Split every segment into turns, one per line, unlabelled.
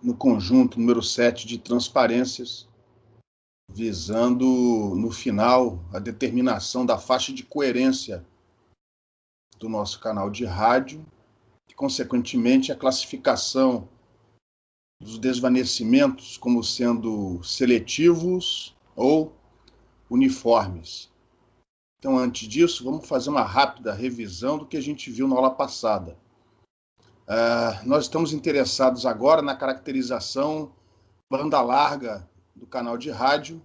no conjunto número 7 de transparências, visando, no final, a determinação da faixa de coerência do nosso canal de rádio e, consequentemente, a classificação dos desvanecimentos como sendo seletivos ou uniformes. Então, antes disso, vamos fazer uma rápida revisão do que a gente viu na aula passada. Nós estamos interessados agora na caracterização banda larga do canal de rádio,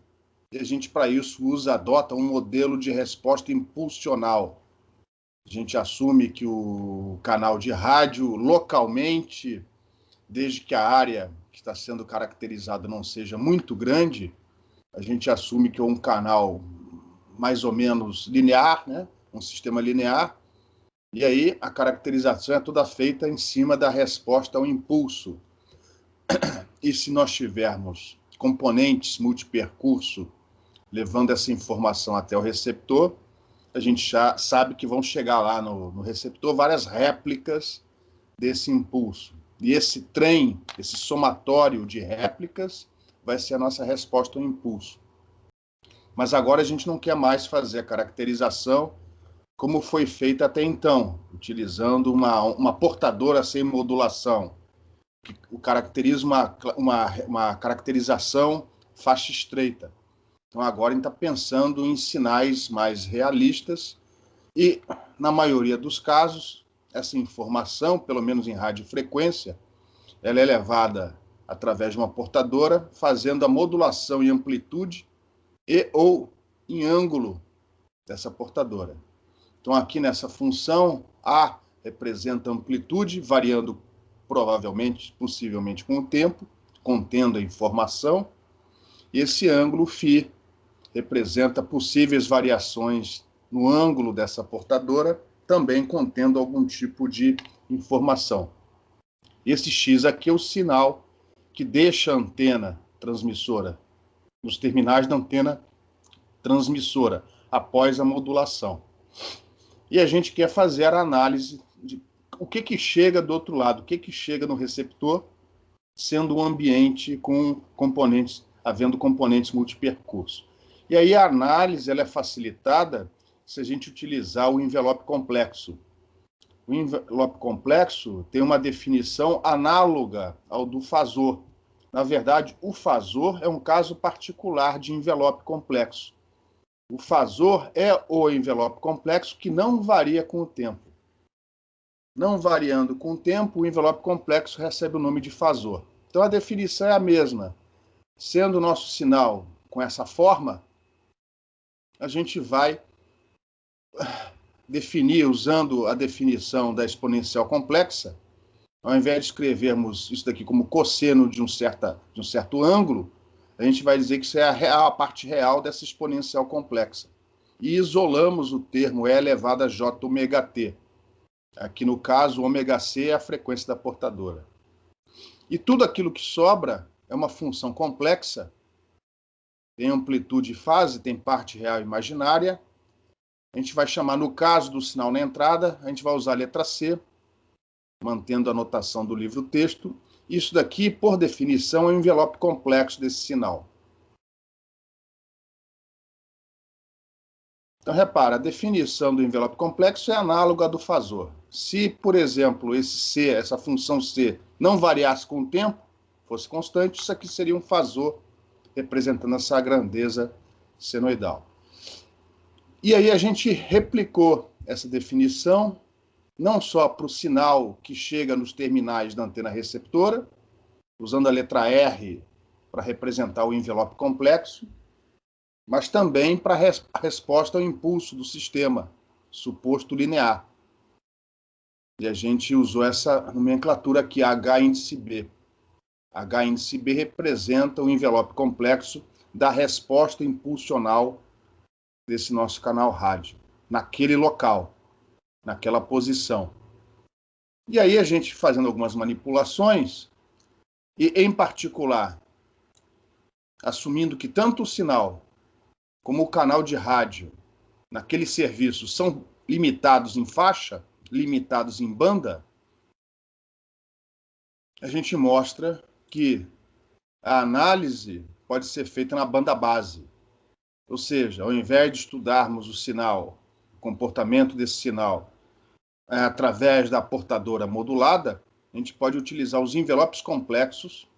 e a gente, para isso, adota um modelo de resposta impulsional. A gente assume que o canal de rádio, localmente, desde que a área que está sendo caracterizada não seja muito grande, a gente assume que é um canal mais ou menos linear, né? Um sistema linear, e aí a caracterização é toda feita em cima da resposta ao impulso. E se nós tivermos componentes multipercurso levando essa informação até o receptor, a gente já sabe que vão chegar lá no receptor várias réplicas desse impulso. E esse trem, esse somatório de réplicas, vai ser a nossa resposta ao impulso. Mas agora a gente não quer mais fazer a caracterização como foi feita até então, utilizando uma portadora sem modulação, que caracteriza uma caracterização faixa estreita. Então agora a gente está pensando em sinais mais realistas e, na maioria dos casos, essa informação, pelo menos em radiofrequência, ela é levada através de uma portadora, fazendo a modulação em amplitude e ou em ângulo dessa portadora. Então, aqui nessa função, A representa a amplitude, variando provavelmente, possivelmente com o tempo, contendo a informação, e esse ângulo φ representa possíveis variações no ângulo dessa portadora, também contendo algum tipo de informação. Esse X aqui é o sinal que deixa a antena transmissora, os terminais da antena transmissora, após a modulação. E a gente quer fazer a análise de o que chega do outro lado, o que chega no receptor, sendo um ambiente com componentes, havendo componentes multipercurso. E aí a análise ela é facilitada se a gente utilizar o envelope complexo. O envelope complexo tem uma definição análoga ao do fasor. Na verdade, o fasor é um caso particular de envelope complexo. O fasor é o envelope complexo que não varia com o tempo. Não variando com o tempo, o envelope complexo recebe o nome de fasor. Então a definição é a mesma. Sendo o nosso sinal com essa forma, a gente vai definir, usando a definição da exponencial complexa, ao invés de escrevermos isso daqui como cosseno de um certo ângulo, a gente vai dizer que isso é a parte real dessa exponencial complexa. E isolamos o termo E elevado a J ômega T. Aqui, no caso, o ômega C é a frequência da portadora. E tudo aquilo que sobra é uma função complexa, tem amplitude e fase, tem parte real e imaginária. A gente vai chamar, no caso do sinal na entrada, a gente vai usar a letra C, mantendo a notação do livro-texto. Isso daqui, por definição, é o envelope complexo desse sinal. Então, repara, a definição do envelope complexo é análoga à do fasor. Se, por exemplo, esse C, essa função C, não variasse com o tempo, fosse constante, isso aqui seria um fasor representando essa grandeza senoidal. E aí a gente replicou essa definição não só para o sinal que chega nos terminais da antena receptora, usando a letra R para representar o envelope complexo, mas também para a resposta ao impulso do sistema, suposto linear. E a gente usou essa nomenclatura aqui, H índice B. H índice B representa o envelope complexo da resposta impulsional desse nosso canal rádio, naquele local, naquela posição. E aí a gente fazendo algumas manipulações, e em particular, assumindo que tanto o sinal como o canal de rádio, naquele serviço, são limitados em faixa, limitados em banda, a gente mostra que a análise pode ser feita na banda base. Ou seja, ao invés de estudarmos o sinal, o comportamento desse sinal, através da portadora modulada, a gente pode utilizar os envelopes complexos,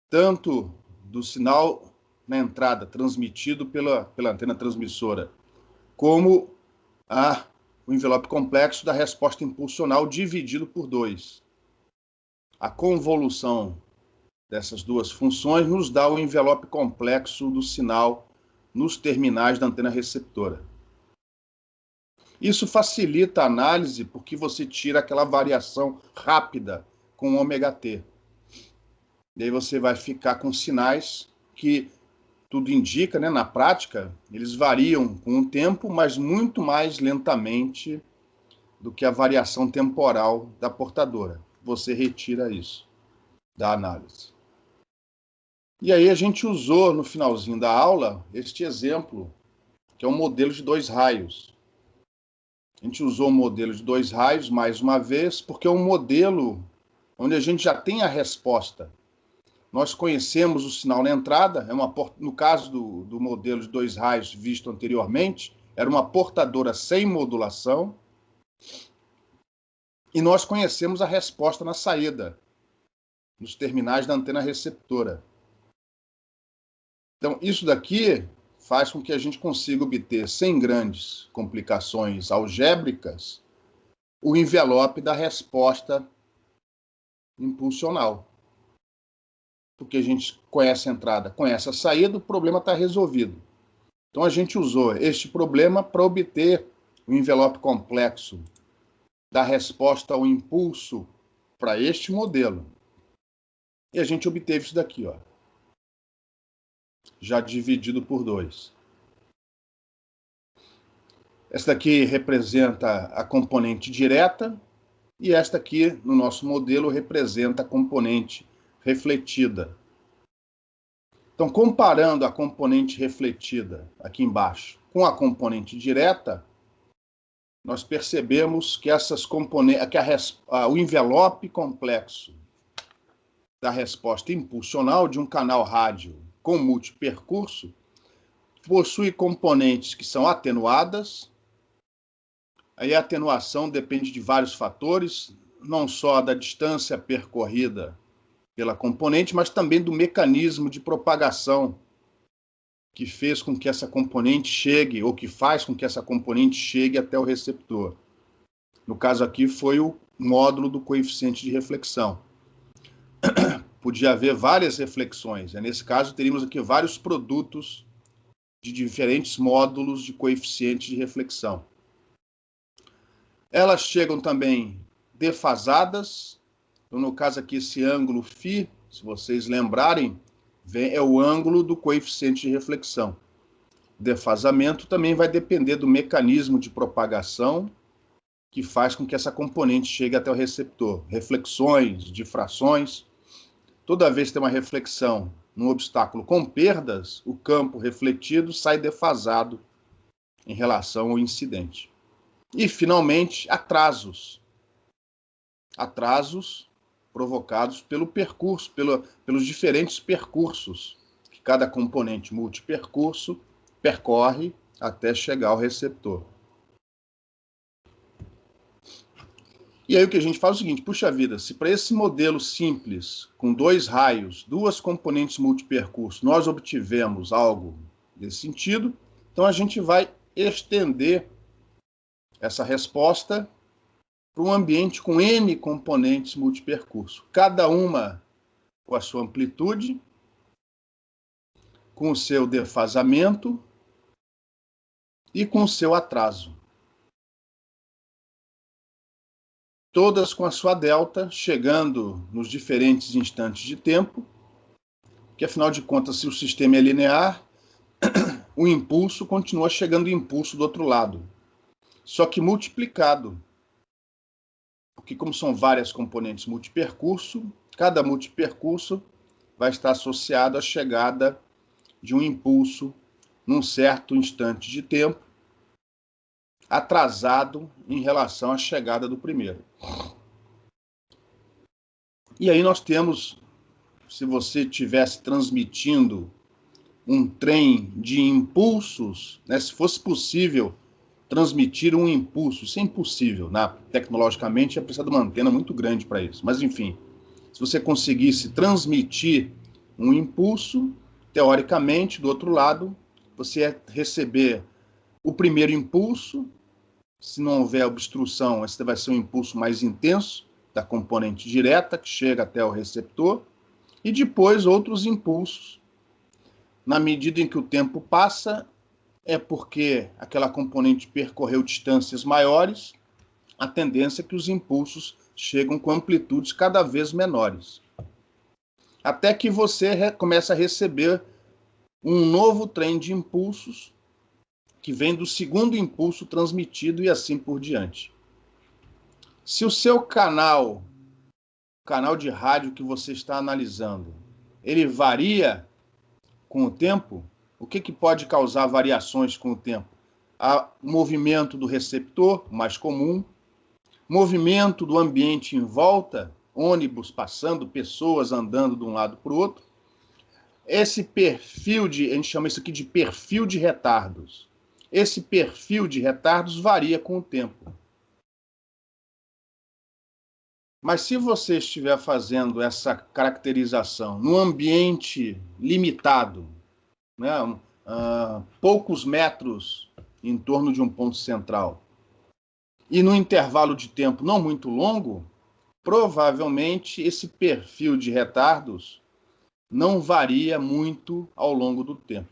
tanto do sinal na entrada transmitido pela antena transmissora, como o envelope complexo da resposta impulsional dividido por 2. A convolução dessas duas funções nos dá o envelope complexo do sinal nos terminais da antena receptora. Isso facilita a análise porque você tira aquela variação rápida com ômega-t. E aí você vai ficar com sinais que tudo indica, né, na prática, eles variam com o tempo, mas muito mais lentamente do que a variação temporal da portadora. Você retira isso da análise. E aí a gente usou no finalzinho da aula este exemplo, que é um modelo de 2 raios. A gente usou o modelo de 2 raios mais uma vez, porque é um modelo onde a gente já tem a resposta. Nós conhecemos o sinal na entrada, no caso do modelo de 2 raios visto anteriormente, era uma portadora sem modulação, e nós conhecemos a resposta na saída, nos terminais da antena receptora. Então, isso daqui faz com que a gente consiga obter, sem grandes complicações algébricas, o envelope da resposta impulsional. Porque a gente conhece a entrada, conhece a saída, o problema está resolvido. Então, a gente usou este problema para obter o envelope complexo da resposta ao impulso para este modelo. E a gente obteve isso daqui, ó, já dividido por 2. Esta aqui representa a componente direta e esta aqui, no nosso modelo, representa a componente refletida. Então, comparando a componente refletida aqui embaixo com a componente direta, nós percebemos que essas componentes, o envelope complexo da resposta impulsional de um canal rádio com multipercurso possui componentes que são atenuadas. Aí a atenuação depende de vários fatores, não só da distância percorrida pela componente, mas também do mecanismo de propagação que fez com que essa componente chegue, ou que faz com que essa componente chegue até o receptor. No caso aqui foi o módulo do coeficiente de reflexão. Podia haver várias reflexões. Nesse caso, teríamos aqui vários produtos de diferentes módulos de coeficiente de reflexão. Elas chegam também defasadas. Então, no caso aqui, esse ângulo φ, se vocês lembrarem, é o ângulo do coeficiente de reflexão. O defasamento também vai depender do mecanismo de propagação que faz com que essa componente chegue até o receptor. Reflexões, difrações. Toda vez que tem uma reflexão num obstáculo com perdas, o campo refletido sai defasado em relação ao incidente. E, finalmente, atrasos. Atrasos provocados pelo percurso, pelos diferentes percursos que cada componente multipercurso percorre até chegar ao receptor. E aí o que a gente faz é o seguinte, puxa vida, se para esse modelo simples, com 2 raios, 2 componentes multipercurso, nós obtivemos algo desse sentido, então a gente vai estender essa resposta para um ambiente com N componentes multipercurso, cada uma com a sua amplitude, com o seu defasamento e com o seu atraso. Todas com a sua delta, chegando nos diferentes instantes de tempo, que afinal de contas, se o sistema é linear, o impulso continua chegando impulso do outro lado, só que multiplicado. Porque como são várias componentes multipercurso, cada multipercurso vai estar associado à chegada de um impulso num certo instante de tempo, atrasado em relação à chegada do primeiro. E aí nós temos se você estivesse transmitindo um trem de impulsos, né? Se fosse possível transmitir um impulso, isso é impossível, né? Tecnologicamente é precisado uma antena muito grande para isso, mas enfim, se você conseguisse transmitir um impulso, teoricamente, do outro lado, você ia receber o primeiro impulso. Se não houver obstrução, esse vai ser um impulso mais intenso da componente direta, que chega até o receptor, e depois outros impulsos. Na medida em que o tempo passa, é porque aquela componente percorreu distâncias maiores, a tendência é que os impulsos chegam com amplitudes cada vez menores. Até que você começa a receber um novo trem de impulsos que vem do segundo impulso transmitido e assim por diante. Se o seu canal de rádio que você está analisando, ele varia com o tempo, o que pode causar variações com o tempo? O movimento do receptor, mais comum, movimento do ambiente em volta, ônibus passando, pessoas andando de um lado para o outro. Esse perfil a gente chama isso aqui de perfil de retardos. Esse perfil de retardos varia com o tempo. Mas se você estiver fazendo essa caracterização num ambiente limitado, né, poucos metros em torno de um ponto central, e num intervalo de tempo não muito longo, provavelmente esse perfil de retardos não varia muito ao longo do tempo.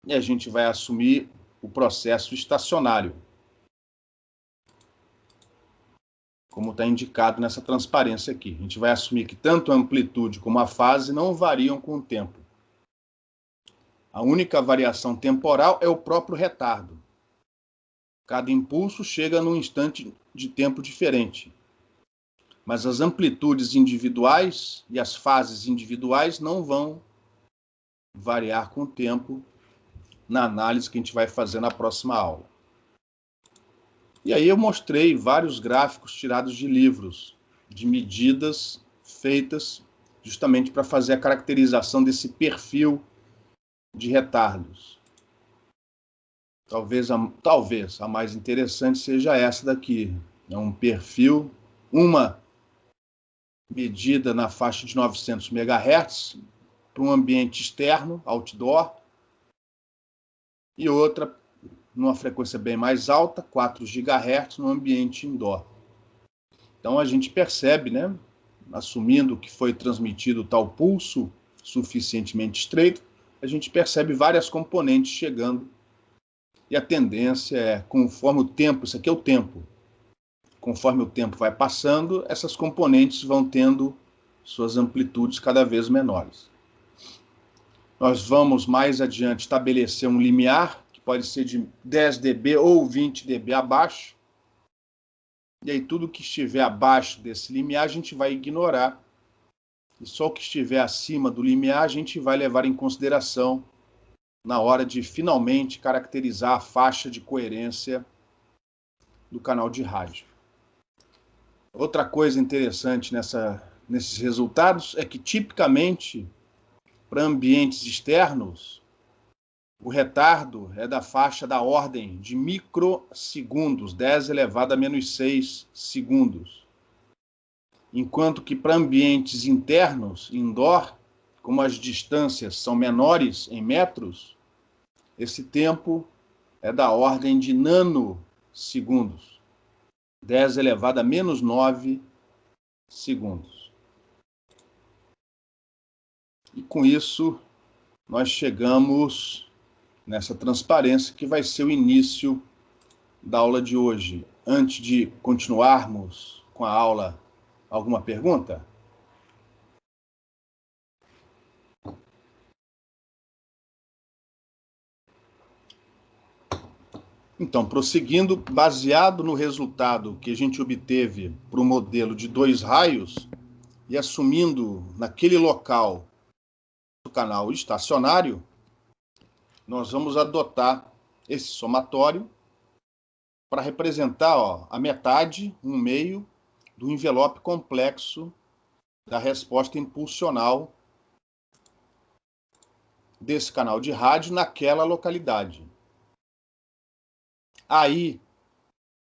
E a gente vai assumir o processo estacionário, como está indicado nessa transparência aqui. A gente vai assumir que tanto a amplitude como a fase não variam com o tempo. A única variação temporal é o próprio retardo. Cada impulso chega num instante de tempo diferente. Mas as amplitudes individuais e as fases individuais não vão variar com o tempo na análise que a gente vai fazer na próxima aula. E aí eu mostrei vários gráficos tirados de livros, de medidas feitas justamente para fazer a caracterização desse perfil de retardos. Talvez a mais interessante seja essa daqui. É um perfil, uma medida na faixa de 900 MHz para um ambiente externo, outdoor, e outra numa frequência bem mais alta, 4 GHz, no ambiente indoor. Então a gente percebe, né, assumindo que foi transmitido tal pulso suficientemente estreito, a gente percebe várias componentes chegando. E a tendência é, conforme o tempo, isso aqui é o tempo, conforme o tempo vai passando, essas componentes vão tendo suas amplitudes cada vez menores. Nós vamos mais adiante estabelecer um limiar, que pode ser de 10 dB ou 20 dB abaixo, e aí tudo que estiver abaixo desse limiar a gente vai ignorar, e só o que estiver acima do limiar a gente vai levar em consideração na hora de finalmente caracterizar a faixa de coerência do canal de rádio. Outra coisa interessante nesses resultados é que, tipicamente, para ambientes externos, o retardo é da faixa da ordem de microsegundos, 10 elevado a menos 6 segundos. Enquanto que para ambientes internos, indoor, como as distâncias são menores em metros, esse tempo é da ordem de nanosegundos, 10 elevado a menos 9 segundos. E com isso, nós chegamos nessa transparência que vai ser o início da aula de hoje. Antes de continuarmos com a aula, alguma pergunta? Então, prosseguindo, baseado no resultado que a gente obteve para o modelo de 2 raios, e assumindo naquele local o canal estacionário, nós vamos adotar esse somatório para representar a metade, meio, do envelope complexo da resposta impulsional desse canal de rádio naquela localidade. Aí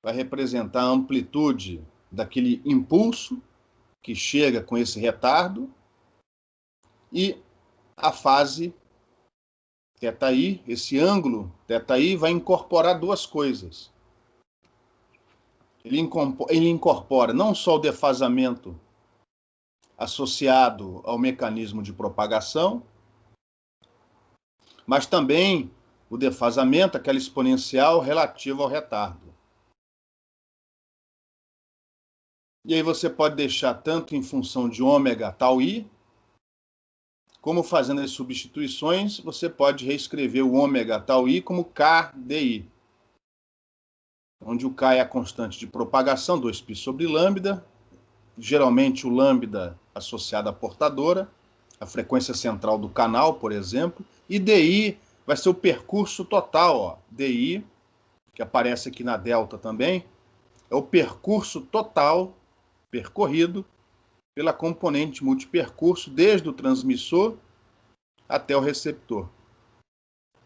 vai representar a amplitude daquele impulso que chega com esse retardo e a fase θi, esse ângulo θi vai incorporar duas coisas. Ele incorpora não só o defasamento associado ao mecanismo de propagação, mas também o defasamento, aquela exponencial relativa ao retardo. E aí você pode deixar tanto em função de ômega tau i, como fazendo as substituições, você pode reescrever o ômega tau i como KDI, onde o K é a constante de propagação, 2π sobre lambda, geralmente o lambda associado à portadora, a frequência central do canal, por exemplo, e DI vai ser o percurso total, ó. DI, que aparece aqui na delta também, é o percurso total percorrido pela componente multipercurso desde o transmissor até o receptor.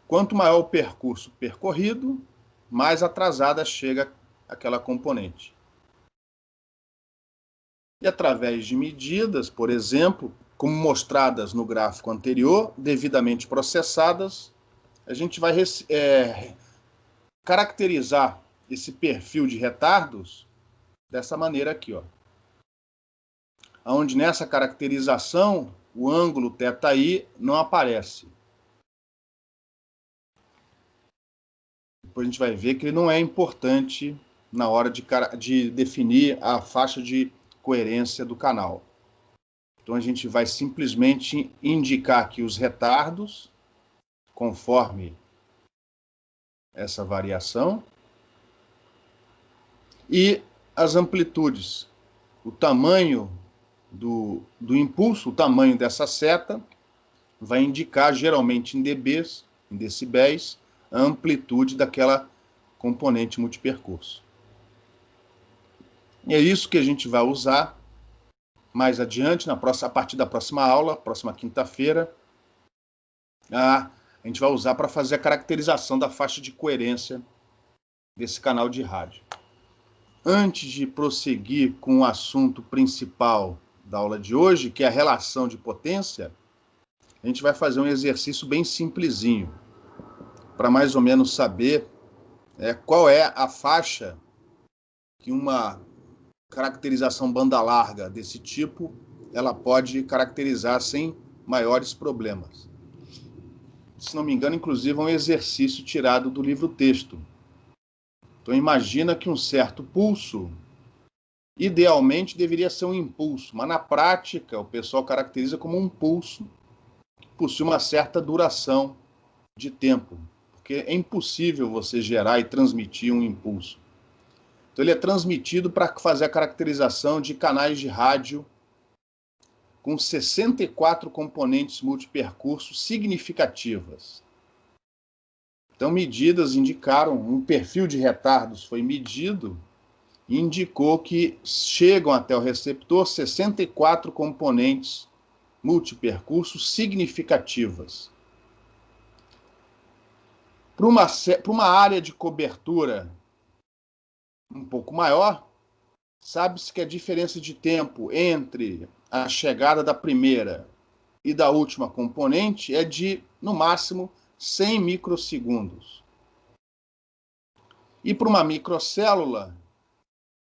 Quanto maior o percurso percorrido, mais atrasada chega aquela componente. E através de medidas, por exemplo, como mostradas no gráfico anterior, devidamente processadas, a gente vai caracterizar esse perfil de retardos dessa maneira aqui, ó. Onde nessa caracterização o ângulo θi não aparece. Depois a gente vai ver que ele não é importante na hora de definir a faixa de coerência do canal. Então a gente vai simplesmente indicar aqui os retardos, conforme essa variação, e as amplitudes, o tamanho do impulso, o tamanho dessa seta, vai indicar geralmente em dBs, em decibéis, a amplitude daquela componente multipercurso. E é isso que a gente vai usar mais adiante, a partir da próxima aula, próxima quinta-feira, a gente vai usar para fazer a caracterização da faixa de coerência desse canal de rádio. Antes de prosseguir com o assunto principal da aula de hoje, que é a relação de potência, a gente vai fazer um exercício bem simplesinho, para mais ou menos saber qual é a faixa que uma caracterização banda larga desse tipo ela pode caracterizar sem maiores problemas. Se não me engano, inclusive, é um exercício tirado do livro-texto. Então, imagina que um certo pulso, idealmente, deveria ser um impulso, mas na prática, o pessoal caracteriza como um pulso que possui uma certa duração de tempo, porque é impossível você gerar e transmitir um impulso. Então, ele é transmitido para fazer a caracterização de canais de rádio com 64 componentes multipercursos significativas. Então, medidas indicaram, um perfil de retardos foi medido e indicou que chegam até o receptor 64 componentes multipercursos significativas. Para uma área de cobertura um pouco maior, sabe-se que a diferença de tempo entre a chegada da primeira e da última componente é de, no máximo, 100 microsegundos. E para uma microcélula,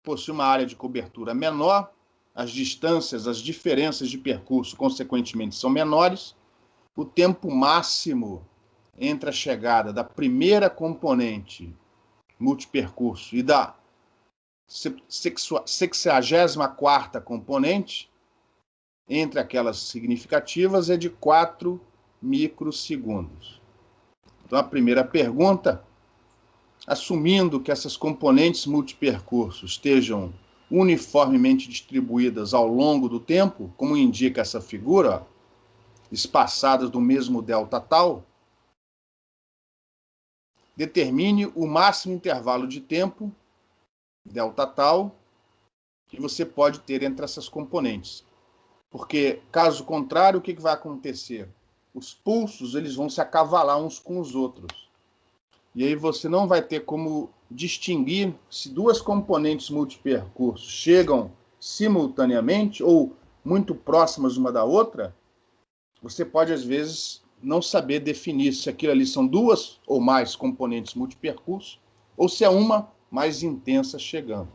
possui uma área de cobertura menor, as distâncias, as diferenças de percurso, consequentemente, são menores, o tempo máximo entre a chegada da primeira componente multipercurso e da 64ª componente, entre aquelas significativas, é de 4 microsegundos. Então, a primeira pergunta, assumindo que essas componentes multipercurso estejam uniformemente distribuídas ao longo do tempo, como indica essa figura, ó, espaçadas do mesmo delta tal, determine o máximo intervalo de tempo, delta tal, que você pode ter entre essas componentes. Porque, caso contrário, o que vai acontecer? os pulsos eles vão se acavalar uns com os outros. E aí você não vai ter como distinguir se duas componentes multipercursos chegam simultaneamente ou muito próximas uma da outra. Você pode, às vezes, não saber definir se aquilo ali são duas ou mais componentes multipercursos ou se é uma mais intensa chegando.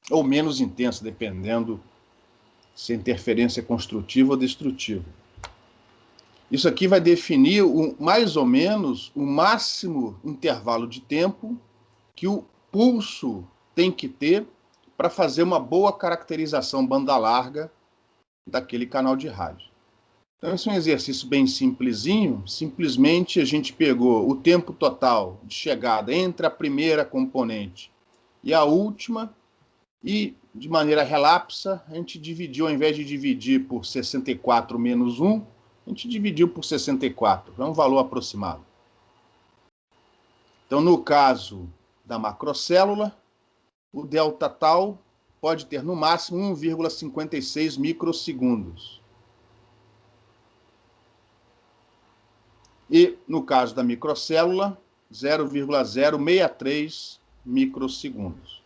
Ou menos intensa, dependendo se a interferência é construtiva ou destrutiva. Isso aqui vai definir mais ou menos o máximo intervalo de tempo que o pulso tem que ter para fazer uma boa caracterização banda larga daquele canal de rádio. Então, esse é um exercício bem simplesinho. Simplesmente a gente pegou o tempo total de chegada entre a primeira componente e a última e, de maneira relapsa, a gente dividiu, ao invés de dividir por 64 menos 1, a gente dividiu por 64. É um valor aproximado. Então, no caso da macrocélula, o delta tal pode ter no máximo 1,56 microsegundos. E, no caso da microcélula, 0,063 microsegundos.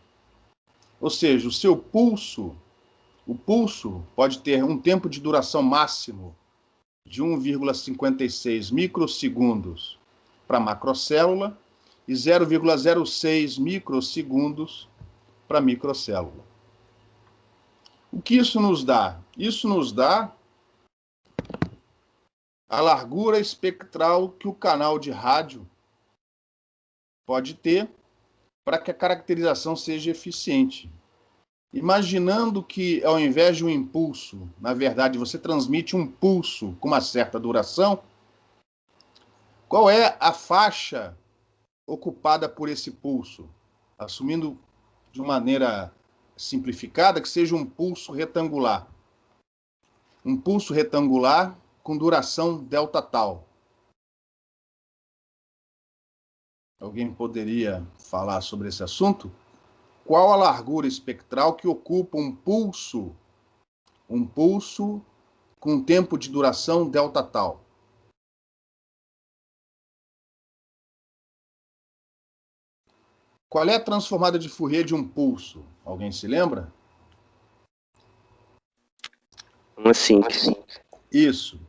Ou seja, o pulso pode ter um tempo de duração máximo de 1,56 microsegundos para a macrocélula e 0,06 microsegundos para a microcélula. O que isso nos dá? Isso nos dá a largura espectral que o canal de rádio pode ter para que a caracterização seja eficiente. Imaginando que, ao invés de um impulso, na verdade, você transmite um pulso com uma certa duração, qual é a faixa ocupada por esse pulso? Assumindo de uma maneira simplificada que seja um pulso retangular. Um pulso retangular com duração delta tal. Alguém poderia falar sobre esse assunto? Qual a largura espectral que ocupa um pulso com tempo de duração delta tal? Qual é a transformada de Fourier de um pulso? Alguém se lembra?
Uma síntese.
Isso.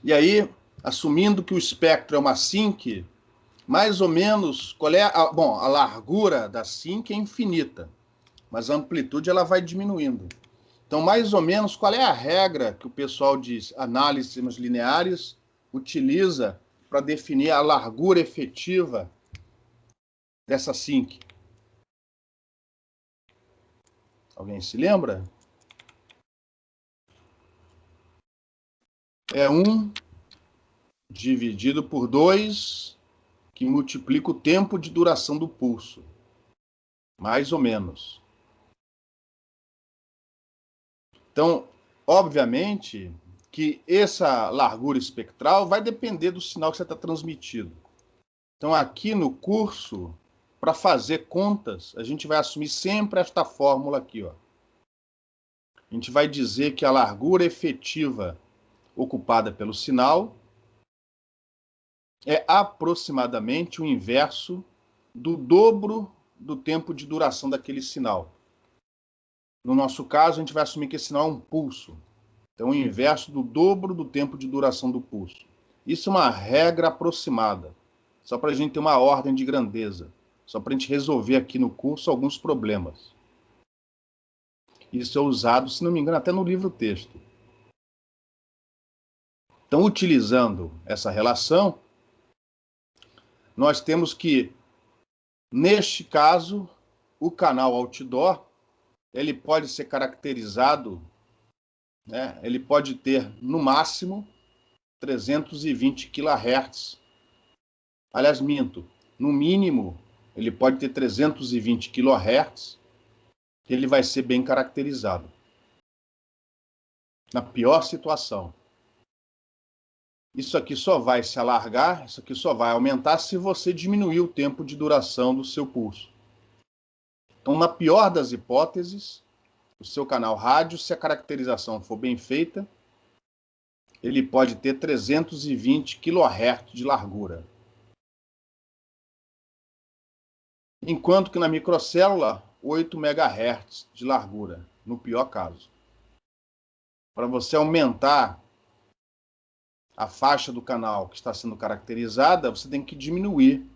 E aí, assumindo que o espectro é uma sinc, mais ou menos, qual é a... Bom, a largura da sinc é infinita, mas a amplitude ela vai diminuindo. Então, mais ou menos, qual é a regra que o pessoal de análises lineares utiliza para definir a largura efetiva dessa sinc? Alguém se lembra? É 1 dividido por 2, que multiplica o tempo de duração do pulso. Mais ou menos. Então, obviamente que essa largura espectral vai depender do sinal que você está transmitindo. Então, aqui no curso, para fazer contas, a gente vai assumir sempre esta fórmula aqui, ó. A gente vai dizer que a largura efetiva ocupada pelo sinal é aproximadamente o inverso do dobro do tempo de duração daquele sinal. No nosso caso, a gente vai assumir que esse sinal é um pulso. Então, o inverso do dobro do tempo de duração do pulso. Isso é uma regra aproximada, só para a gente ter uma ordem de grandeza, só para a gente resolver aqui no curso alguns problemas. Isso é usado, se não me engano, até no livro-texto. Então, utilizando essa relação, nós temos que, neste caso, o canal outdoor, ele pode ser caracterizado, né, ele pode ter, no máximo, 320 kHz. Aliás, minto, no mínimo, ele pode ter 320 kHz, ele vai ser bem caracterizado. Na pior situação. Isso aqui só vai se alargar, isso aqui só vai aumentar se você diminuir o tempo de duração do seu pulso. Então, na pior das hipóteses, o seu canal rádio, se a caracterização for bem feita, ele pode ter 320 kHz de largura. Enquanto que na microcélula, 8 MHz de largura, no pior caso. Para você aumentar a faixa do canal que está sendo caracterizada, você tem que diminuir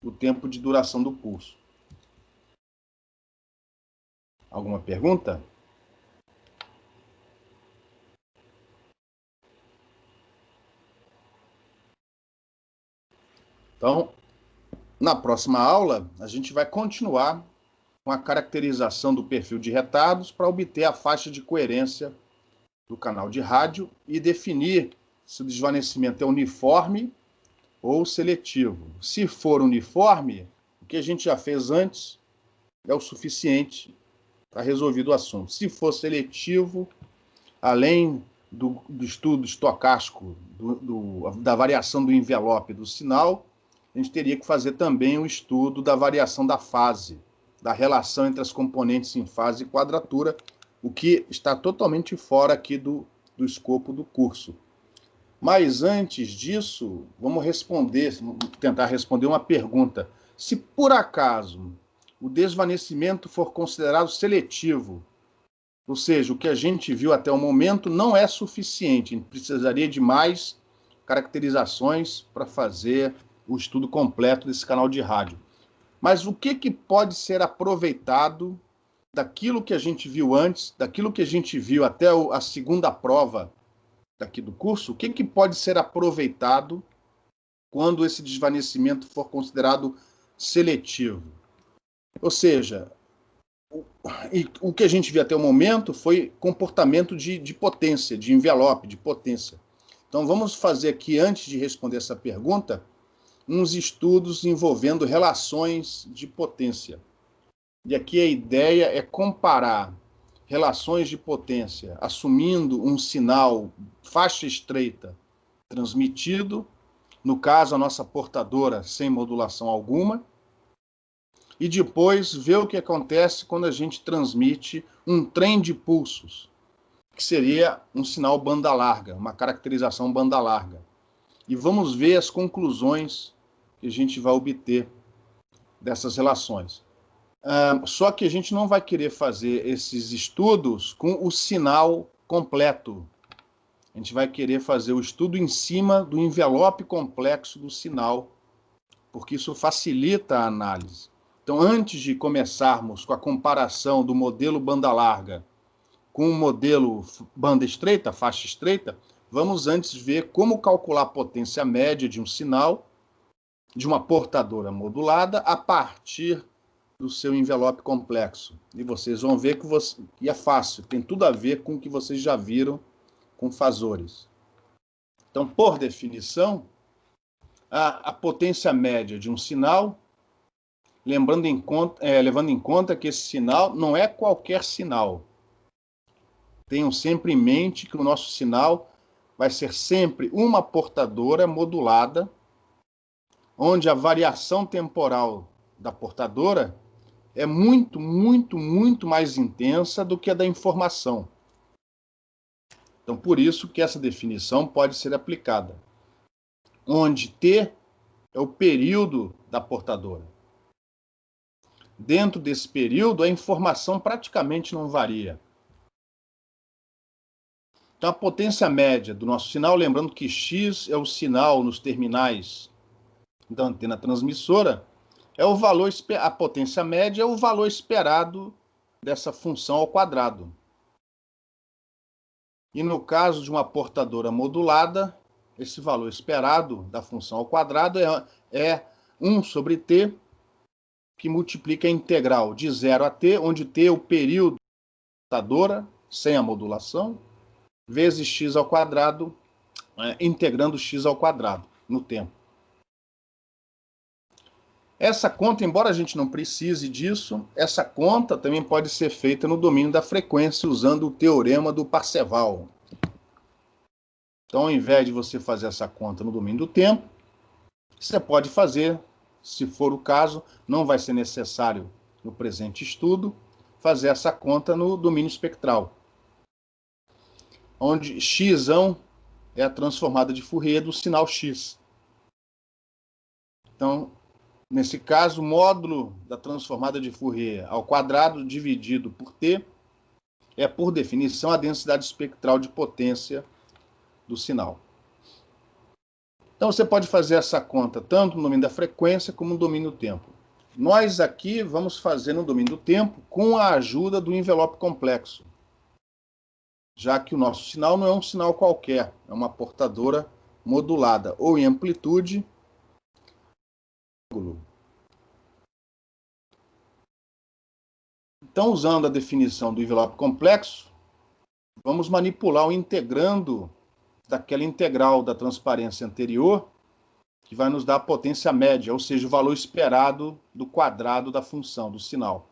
o tempo de duração do pulso. Alguma pergunta? Então, na próxima aula, a gente vai continuar com a caracterização do perfil de retardos para obter a faixa de coerência do canal de rádio e definir se o desvanecimento é uniforme ou seletivo. Se for uniforme, o que a gente já fez antes é o suficiente para resolver o assunto. Se for seletivo, além do estudo estocástico, da variação do envelope do sinal, a gente teria que fazer também um estudo da variação da fase, da relação entre as componentes em fase e quadratura, o que está totalmente fora aqui do escopo do curso. Mas antes disso, vamos tentar responder uma pergunta. Se por acaso o desvanecimento for considerado seletivo, ou seja, o que a gente viu até o momento não é suficiente, a gente precisaria de mais caracterizações para fazer o estudo completo desse canal de rádio. Mas o que pode ser aproveitado daquilo que a gente viu antes, daquilo que a gente viu até a segunda prova daqui do curso, o que pode ser aproveitado quando esse desvanecimento for considerado seletivo? Ou seja, o que a gente viu até o momento foi comportamento de potência, de envelope, de potência. Então vamos fazer aqui, antes de responder essa pergunta, uns estudos envolvendo relações de potência. E aqui a ideia é comparar relações de potência, assumindo um sinal faixa estreita transmitido, no caso a nossa portadora sem modulação alguma, e depois ver o que acontece quando a gente transmite um trem de pulsos, que seria um sinal banda larga, uma caracterização banda larga. E vamos ver as conclusões que a gente vai obter dessas relações. Só que a gente não vai querer fazer esses estudos com o sinal completo. A gente vai querer fazer o estudo em cima do envelope complexo do sinal, porque isso facilita a análise. Então, antes de começarmos com a comparação do modelo banda larga com o modelo banda estreita, faixa estreita, vamos antes ver como calcular a potência média de um sinal, de uma portadora modulada, a partir do seu envelope complexo. E vocês vão ver que é fácil, tem tudo a ver com o que vocês já viram com fasores. Então, por definição, a potência média de um sinal, levando em conta que esse sinal não é qualquer sinal. Tenham sempre em mente que o nosso sinal vai ser sempre uma portadora modulada, onde a variação temporal da portadora é muito, muito, muito mais intensa do que a da informação. Então, por isso que essa definição pode ser aplicada, onde T é o período da portadora. Dentro desse período, a informação praticamente não varia. Então, a potência média do nosso sinal, lembrando que X é o sinal nos terminais da antena transmissora, é o valor, a potência média é o valor esperado dessa função ao quadrado. E no caso de uma portadora modulada, esse valor esperado da função ao quadrado é 1 sobre t, que multiplica a integral de 0 a t, onde t é o período da portadora, sem a modulação, vezes x ao quadrado, integrando x ao quadrado no tempo. Essa conta, embora a gente não precise disso, essa conta também pode ser feita no domínio da frequência, usando o teorema do Parseval. Então, ao invés de você fazer essa conta no domínio do tempo, você pode fazer, se for o caso, não vai ser necessário no presente estudo, fazer essa conta no domínio espectral, onde x é a transformada de Fourier do sinal x. Então, nesse caso, o módulo da transformada de Fourier ao quadrado dividido por t é, por definição, a densidade espectral de potência do sinal. Então, você pode fazer essa conta tanto no domínio da frequência como no domínio do tempo. Nós aqui vamos fazer no domínio do tempo com a ajuda do envelope complexo, já que o nosso sinal não é um sinal qualquer, é uma portadora modulada, ou em amplitude, então, usando a definição do envelope complexo, vamos manipular o integrando daquela integral da transparência anterior, que vai nos dar a potência média, ou seja, o valor esperado do quadrado da função, do sinal.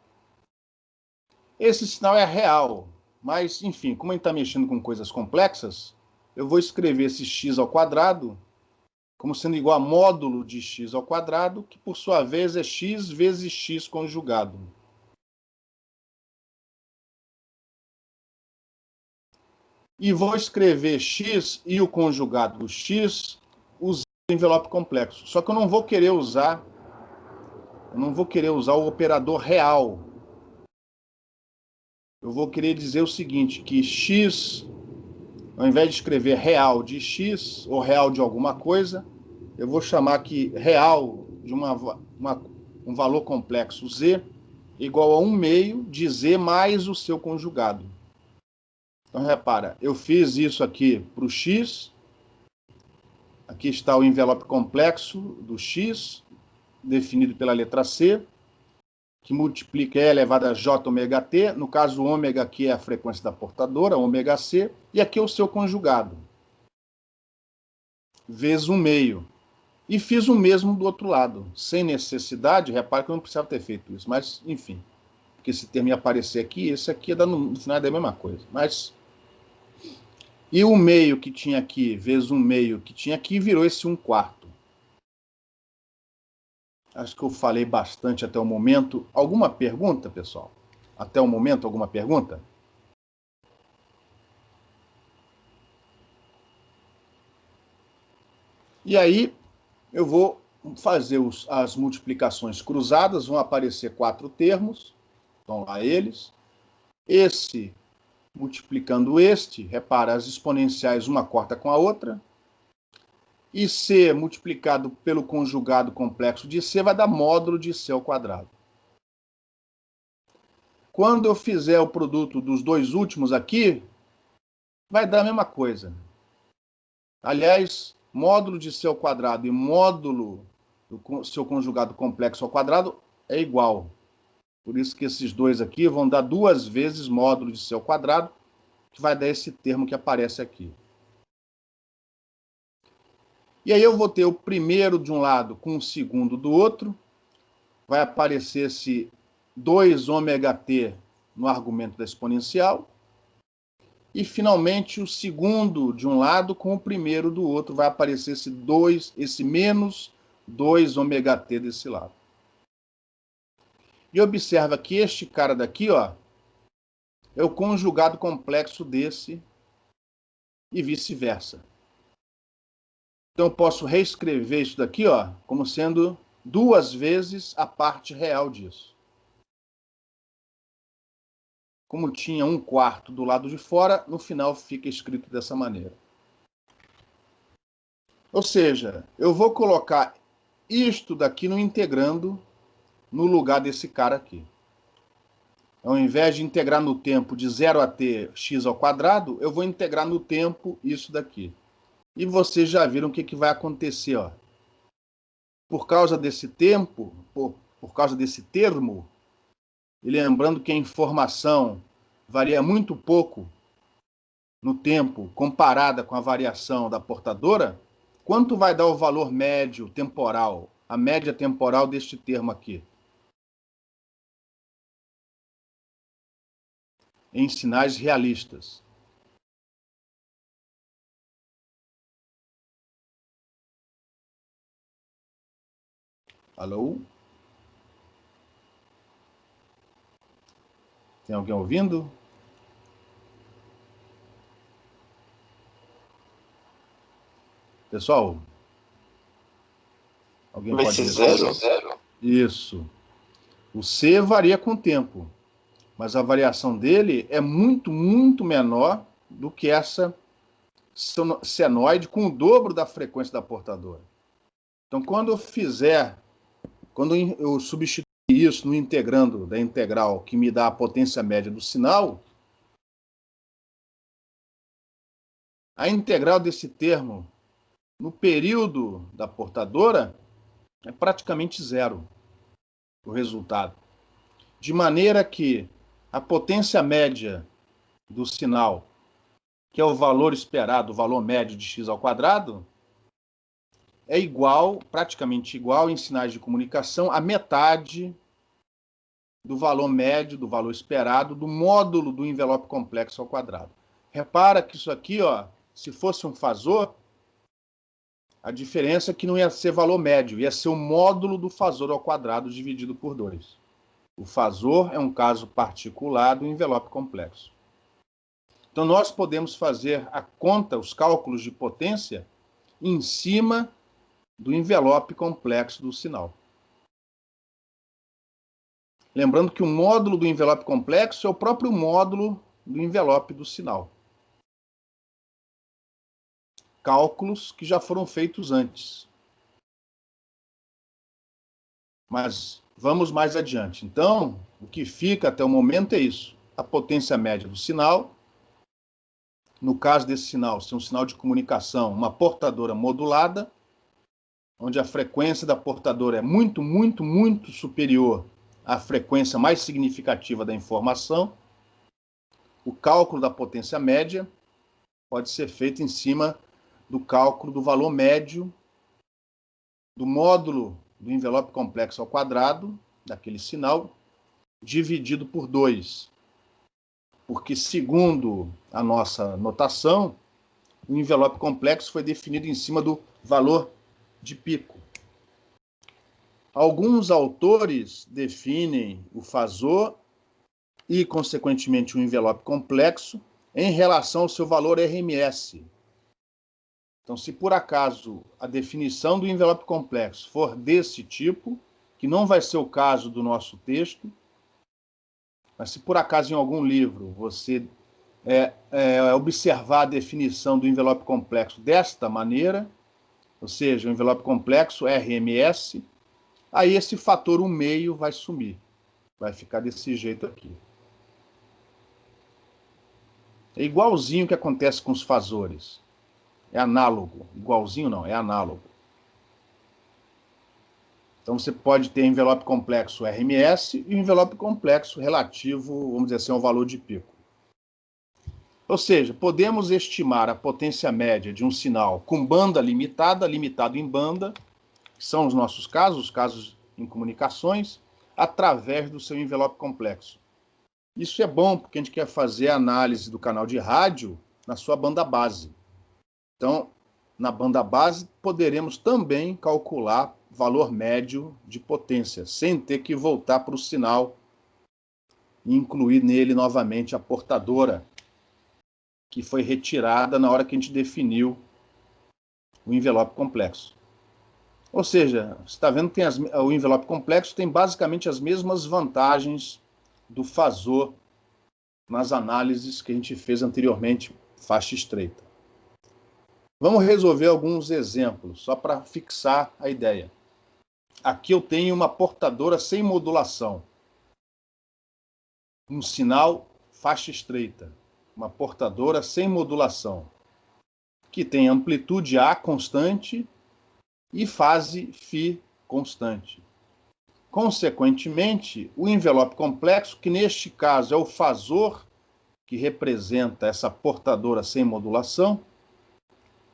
Esse sinal é real, mas, enfim, como a gente está mexendo com coisas complexas, eu vou escrever esse x ao quadrado como sendo igual a módulo de x ao quadrado, que por sua vez é x vezes x conjugado. E vou escrever x e o conjugado do x usando o envelope complexo. Só que eu não vou querer usar o operador real. Eu vou querer dizer o seguinte, que x, ao invés de escrever real de x, ou real de alguma coisa, eu vou chamar aqui real de um valor complexo z, igual a 1 meio de z mais o seu conjugado. Então, repara, eu fiz isso aqui para o x, aqui está o envelope complexo do x, definido pela letra C, que multiplica E elevado a J ômega T, no caso, ômega aqui é a frequência da portadora, ômega C, e aqui é o seu conjugado, vezes 1 meio. E fiz o mesmo do outro lado, sem necessidade, repara que eu não precisava ter feito isso, mas, enfim, porque esse termo ia aparecer aqui, esse aqui no final é da mesma coisa, mas... E o meio que tinha aqui, vezes 1 meio que tinha aqui, virou esse 1/4. Acho que eu falei bastante até o momento. Alguma pergunta, pessoal? Até o momento, alguma pergunta? E aí, eu vou fazer as multiplicações cruzadas, vão aparecer 4 termos, estão lá eles. Esse multiplicando este, repara, as exponenciais uma corta com a outra. E C multiplicado pelo conjugado complexo de C vai dar módulo de C ao quadrado. Quando eu fizer o produto dos dois últimos aqui, vai dar a mesma coisa. Aliás, módulo de C ao quadrado e módulo do seu conjugado complexo ao quadrado é igual. Por isso que esses dois aqui vão dar 2 vezes módulo de C ao quadrado, que vai dar esse termo que aparece aqui. E aí eu vou ter o primeiro de um lado com o segundo do outro. Vai aparecer esse 2 ômega t no argumento da exponencial. E, finalmente, o segundo de um lado com o primeiro do outro. Vai aparecer esse menos 2 ômega t desse lado. E observa que este cara daqui, ó, é o conjugado complexo desse e vice-versa. Então, eu posso reescrever isso daqui, ó, como sendo 2 vezes a parte real disso. Como tinha 1/4 do lado de fora, no final fica escrito dessa maneira. Ou seja, eu vou colocar isto daqui no integrando no lugar desse cara aqui. Ao invés de integrar no tempo de 0 a t x ao quadrado, eu vou integrar no tempo isso daqui. E vocês já viram o que vai acontecer, ó. Por causa desse tempo, por causa desse termo, e lembrando que a informação varia muito pouco no tempo comparada com a variação da portadora, quanto vai dar o valor médio temporal, a média temporal deste termo aqui? Em sinais realistas. Alô? Tem alguém ouvindo? Pessoal, alguém
Vai
pode
ser
dizer?
zero?
Isso. O C varia com o tempo, mas a variação dele é muito, muito menor do que essa senoide com o dobro da frequência da portadora. Então, quando eu substituir isso no integrando da integral que me dá a potência média do sinal, a integral desse termo no período da portadora é praticamente zero o resultado. De maneira que a potência média do sinal, que é o valor esperado, o valor médio de x ao quadrado, é igual, praticamente igual em sinais de comunicação, a metade do valor médio, do valor esperado, do módulo do envelope complexo ao quadrado. Repara que isso aqui, ó, se fosse um fasor, a diferença é que não ia ser valor médio, ia ser o módulo do fasor ao quadrado dividido por 2. O fasor é um caso particular do envelope complexo. Então, nós podemos fazer a conta, os cálculos de potência, em cima do envelope complexo do sinal. Lembrando que o módulo do envelope complexo é o próprio módulo do envelope do sinal. Cálculos que já foram feitos antes. Mas vamos mais adiante. Então, o que fica até o momento é isso. A potência média do sinal. No caso desse sinal, ser um sinal de comunicação, uma portadora modulada, onde a frequência da portadora é muito, muito, muito superior à frequência mais significativa da informação. O cálculo da potência média pode ser feito em cima do cálculo do valor médio do módulo do envelope complexo ao quadrado, daquele sinal, dividido por 2. Porque, segundo a nossa notação, o envelope complexo foi definido em cima do valor de pico. Alguns autores definem o fasor e, consequentemente, o envelope complexo em relação ao seu valor RMS. Então, se por acaso a definição do envelope complexo for desse tipo, que não vai ser o caso do nosso texto, mas se por acaso em algum livro você observar a definição do envelope complexo desta maneira, ou seja, o envelope complexo RMS, aí esse fator 1/2 vai sumir. Vai ficar desse jeito aqui. É igualzinho o que acontece com os fasores. É análogo. Igualzinho não, é análogo. Então você pode ter envelope complexo RMS e envelope complexo relativo, vamos dizer assim, ao valor de pico. Ou seja, podemos estimar a potência média de um sinal com banda limitada, limitado em banda, que são os nossos casos, os casos em comunicações, através do seu envelope complexo. Isso é bom porque a gente quer fazer a análise do canal de rádio na sua banda base. Então, na banda base, poderemos também calcular valor médio de potência, sem ter que voltar para o sinal e incluir nele novamente a portadora, que foi retirada na hora que a gente definiu o envelope complexo. Ou seja, você está vendo que o envelope complexo tem basicamente as mesmas vantagens do fasor nas análises que a gente fez anteriormente, faixa estreita. Vamos resolver alguns exemplos, só para fixar a ideia. Aqui eu tenho uma portadora sem modulação. Um sinal faixa estreita. Uma portadora sem modulação. Que tem amplitude A constante e fase φ constante. Consequentemente, o envelope complexo, que neste caso é o fasor que representa essa portadora sem modulação,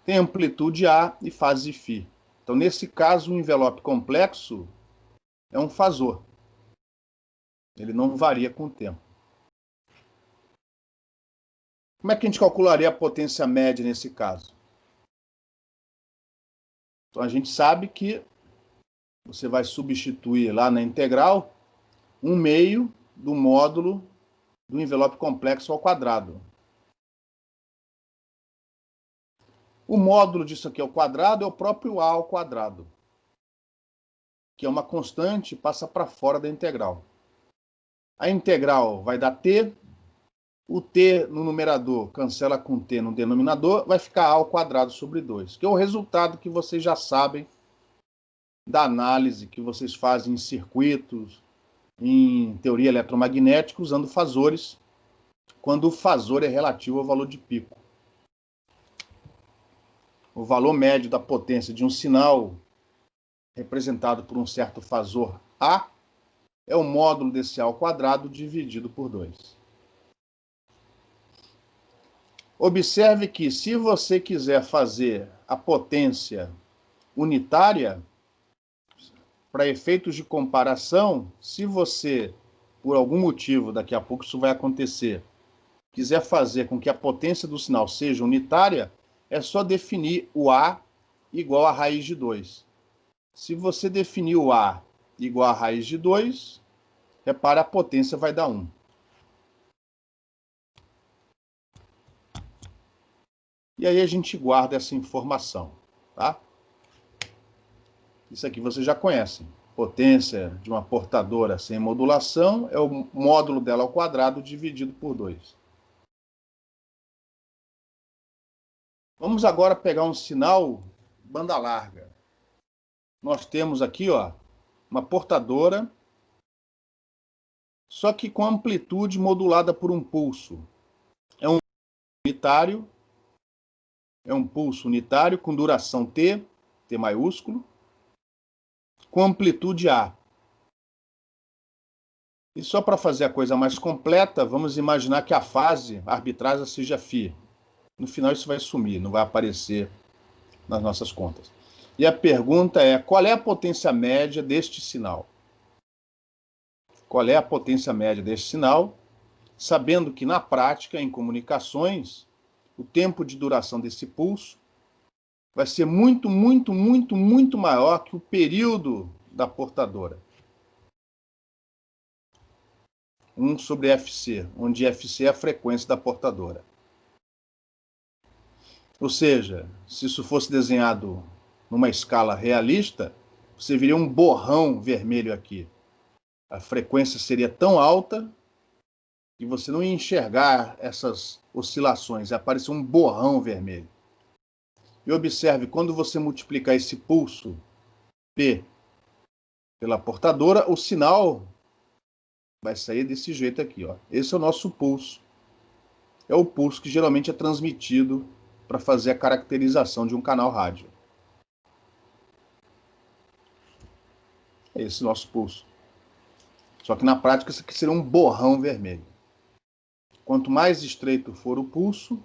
tem amplitude A e fase φ. Então, nesse caso, o envelope complexo é um fasor. Ele não varia com o tempo. Como é que a gente calcularia a potência média nesse caso? Então, a gente sabe que você vai substituir lá na integral 1/2 do módulo do envelope complexo ao quadrado. O módulo disso aqui ao quadrado é o próprio A ao quadrado, que é uma constante e passa para fora da integral. A integral vai dar t, o t no numerador cancela com t no denominador, vai ficar a ao quadrado sobre 2, que é o resultado que vocês já sabem da análise que vocês fazem em circuitos, em teoria eletromagnética, usando fasores, quando o fasor é relativo ao valor de pico. O valor médio da potência de um sinal, representado por um certo fasor A, é o módulo desse A ao quadrado dividido por 2. Observe que, se você quiser fazer a potência unitária, para efeitos de comparação, se você, por algum motivo, daqui a pouco isso vai acontecer, quiser fazer com que a potência do sinal seja unitária, é só definir o A igual a raiz de 2. Se você definir o A igual a raiz de 2, repara, a potência vai dar 1. E aí a gente guarda essa informação, tá? Isso aqui vocês já conhecem. Potência de uma portadora sem modulação é o módulo dela ao quadrado dividido por 2. Vamos agora pegar um sinal banda larga. Nós temos aqui, ó, uma portadora, só que com amplitude modulada por um pulso. É um unitário, é um pulso unitário com duração T, T maiúsculo, com amplitude A. E só para fazer a coisa mais completa, vamos imaginar que a fase, a arbitragem, seja φ. No final isso vai sumir, não vai aparecer nas nossas contas. E a pergunta é, qual é a potência média deste sinal? Qual é a potência média deste sinal? Sabendo que, na prática, em comunicações, o tempo de duração desse pulso vai ser muito, muito, muito, muito maior que o período da portadora. 1 sobre Fc, onde Fc é a frequência da portadora. Ou seja, se isso fosse desenhado numa escala realista, você veria um borrão vermelho aqui. A frequência seria tão alta que você não ia enxergar essas oscilações, ia aparecer um borrão vermelho. E observe, quando você multiplicar esse pulso P pela portadora, o sinal vai sair desse jeito aqui, ó. Esse é o nosso pulso. É o pulso que geralmente é transmitido para fazer a caracterização de um canal rádio. É esse nosso pulso. Só que na prática isso aqui seria um borrão vermelho. Quanto mais estreito for o pulso,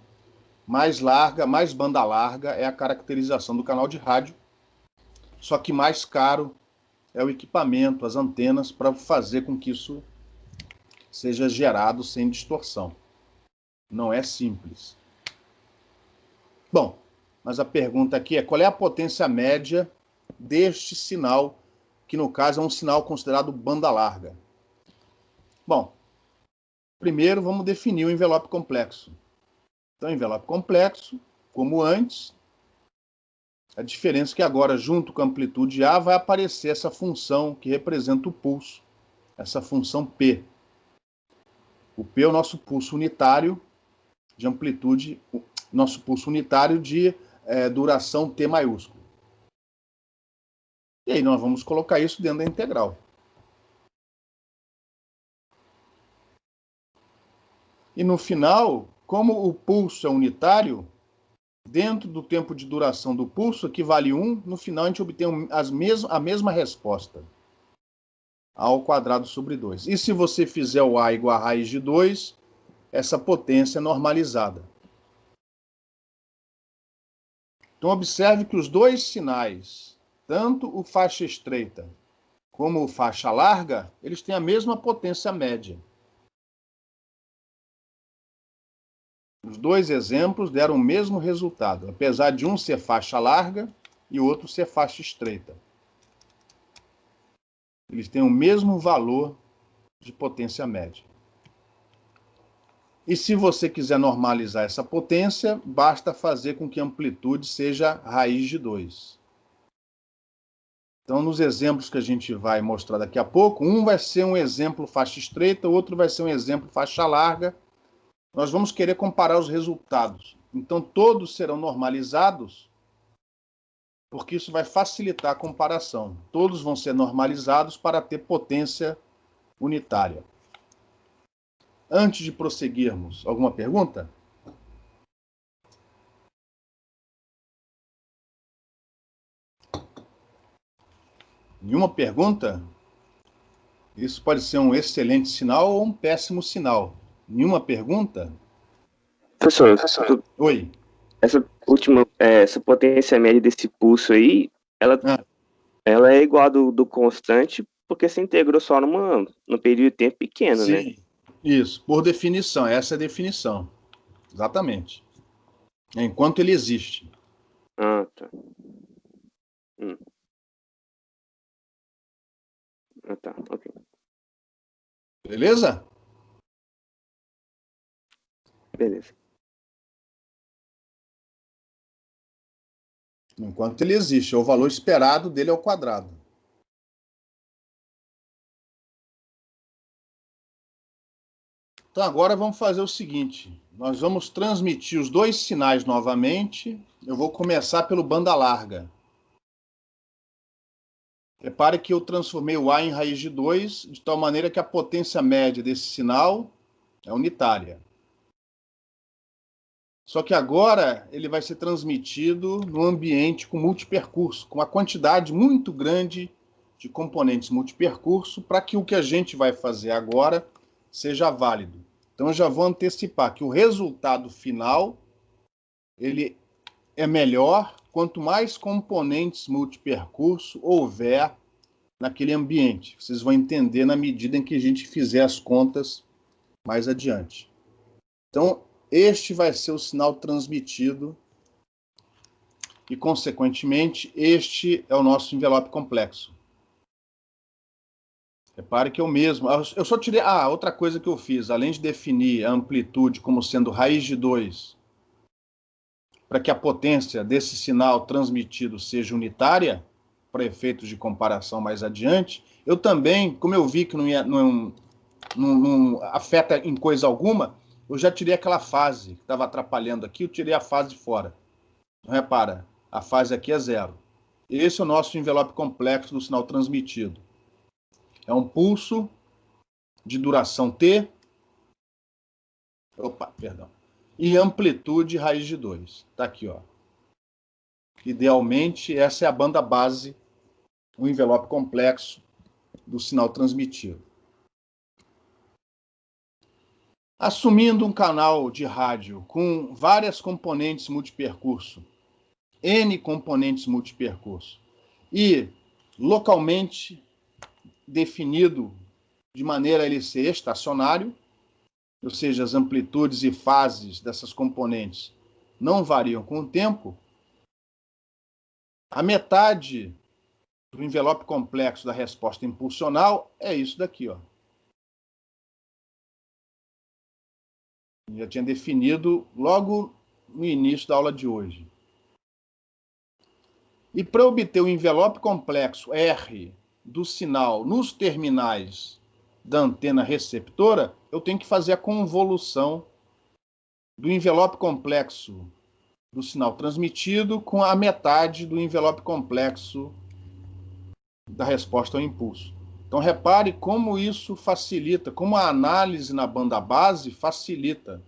mais larga, mais banda larga é a caracterização do canal de rádio. Só que mais caro é o equipamento, as antenas, para fazer com que isso seja gerado sem distorção. Não é simples. Bom, mas a pergunta aqui é, qual é a potência média deste sinal, que no caso é um sinal considerado banda larga? Bom, primeiro vamos definir o envelope complexo. Então, envelope complexo, como antes, a diferença é que agora, junto com a amplitude A, vai aparecer essa função que representa o pulso, essa função P. O P é o nosso pulso unitário de amplitude, nosso pulso unitário de duração T maiúsculo. E aí nós vamos colocar isso dentro da integral. E no final, como o pulso é unitário, dentro do tempo de duração do pulso, que vale 1, no final a gente obtém a mesma resposta. A ao quadrado sobre 2. E se você fizer o A igual a raiz de 2, essa potência é normalizada. Então observe que os dois sinais, tanto o faixa estreita como o faixa larga, eles têm a mesma potência média. Os dois exemplos deram o mesmo resultado, apesar de um ser faixa larga e o outro ser faixa estreita. Eles têm o mesmo valor de potência média. E se você quiser normalizar essa potência, basta fazer com que a amplitude seja raiz de 2. Então, nos exemplos que a gente vai mostrar daqui a pouco, um vai ser um exemplo faixa estreita, o outro vai ser um exemplo faixa larga. Nós vamos querer comparar os resultados. Então, todos serão normalizados, porque isso vai facilitar a comparação. Todos vão ser normalizados para ter potência unitária. Antes de prosseguirmos, alguma pergunta? Nenhuma pergunta? Isso pode ser um excelente sinal ou um péssimo sinal. Nenhuma pergunta?
Professor,
Oi.
essa potência média desse pulso aí, ela é igual a do constante, porque se integrou só num período de tempo pequeno,
Sim,
né?
isso, por definição, essa é a definição. Exatamente. Enquanto ele existe.
Ah, tá. Ah, tá, ok.
Beleza?
Beleza.
Enquanto ele existe, o valor esperado dele ao quadrado. Então agora vamos fazer o seguinte, nós vamos transmitir os dois sinais novamente. Eu vou começar pelo banda larga. Repare que eu transformei o A em raiz de 2, de tal maneira que a potência média desse sinal é unitária. Só que agora ele vai ser transmitido no ambiente com multipercurso, com uma quantidade muito grande de componentes multipercurso, para que o que a gente vai fazer agora seja válido. Então eu já vou antecipar que o resultado final ele é melhor quanto mais componentes multipercurso houver naquele ambiente. Vocês vão entender na medida em que a gente fizer as contas mais adiante. Então, este vai ser o sinal transmitido e, consequentemente, este é o nosso envelope complexo. Repare que eu mesmo... Eu só tirei... outra coisa que eu fiz, além de definir a amplitude como sendo raiz de 2, para que a potência desse sinal transmitido seja unitária, para efeitos de comparação mais adiante, eu também, como eu vi que não afeta em coisa alguma, eu já tirei aquela fase que estava atrapalhando aqui, eu tirei a fase fora. Então, repara, a fase aqui é 0. Esse é o nosso envelope complexo do sinal transmitido. É um pulso de duração T, e amplitude raiz de 2. Está aqui, ó. Idealmente, essa é a banda base, o envelope complexo do sinal transmitido. Assumindo um canal de rádio com várias componentes multipercurso, N componentes multipercurso, e localmente definido de maneira a ele ser estacionário, ou seja, as amplitudes e fases dessas componentes não variam com o tempo, a metade do envelope complexo da resposta impulsional é isso daqui, ó. Já tinha definido logo no início da aula de hoje. E para obter o envelope complexo R do sinal nos terminais da antena receptora, eu tenho que fazer a convolução do envelope complexo do sinal transmitido com a metade do envelope complexo da resposta ao impulso. Então, repare como isso facilita, como a análise na banda base facilita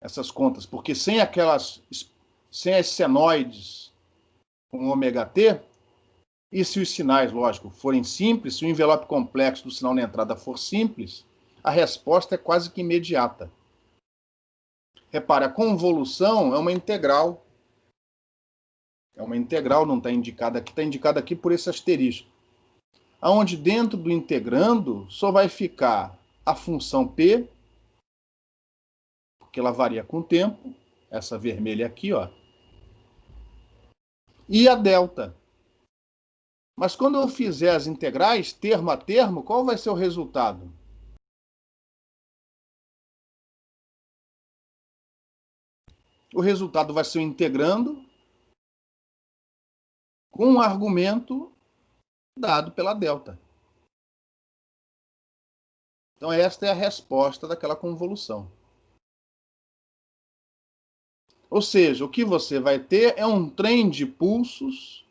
essas contas, porque sem as senoides com ômega t, e se os sinais, lógico, forem simples, se o envelope complexo do sinal na entrada for simples, a resposta é quase que imediata. Repare, a convolução é uma integral. É uma integral, não está indicada aqui, está indicada aqui por esse asterisco. Onde dentro do integrando só vai ficar a função P, porque ela varia com o tempo, essa vermelha aqui, ó, e a delta. Mas quando eu fizer as integrais, termo a termo, qual vai ser o resultado? o resultado vai ser o integrando com um argumento dado pela delta. Então, esta é a resposta daquela convolução. Ou seja, o que você vai ter é um trem de pulsos.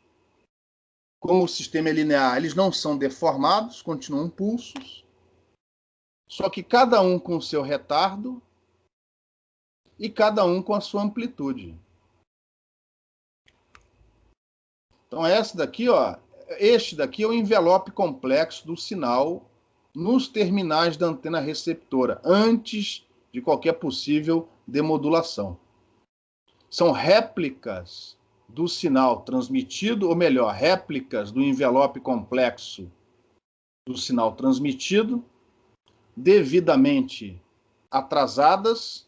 Como o sistema é linear, eles não são deformados, continuam pulsos, só que cada um com o seu retardo e cada um com a sua amplitude. Então, este daqui é o envelope complexo do sinal nos terminais da antena receptora, antes de qualquer possível demodulação. São réplicas do sinal transmitido, ou melhor, réplicas do envelope complexo do sinal transmitido, devidamente atrasadas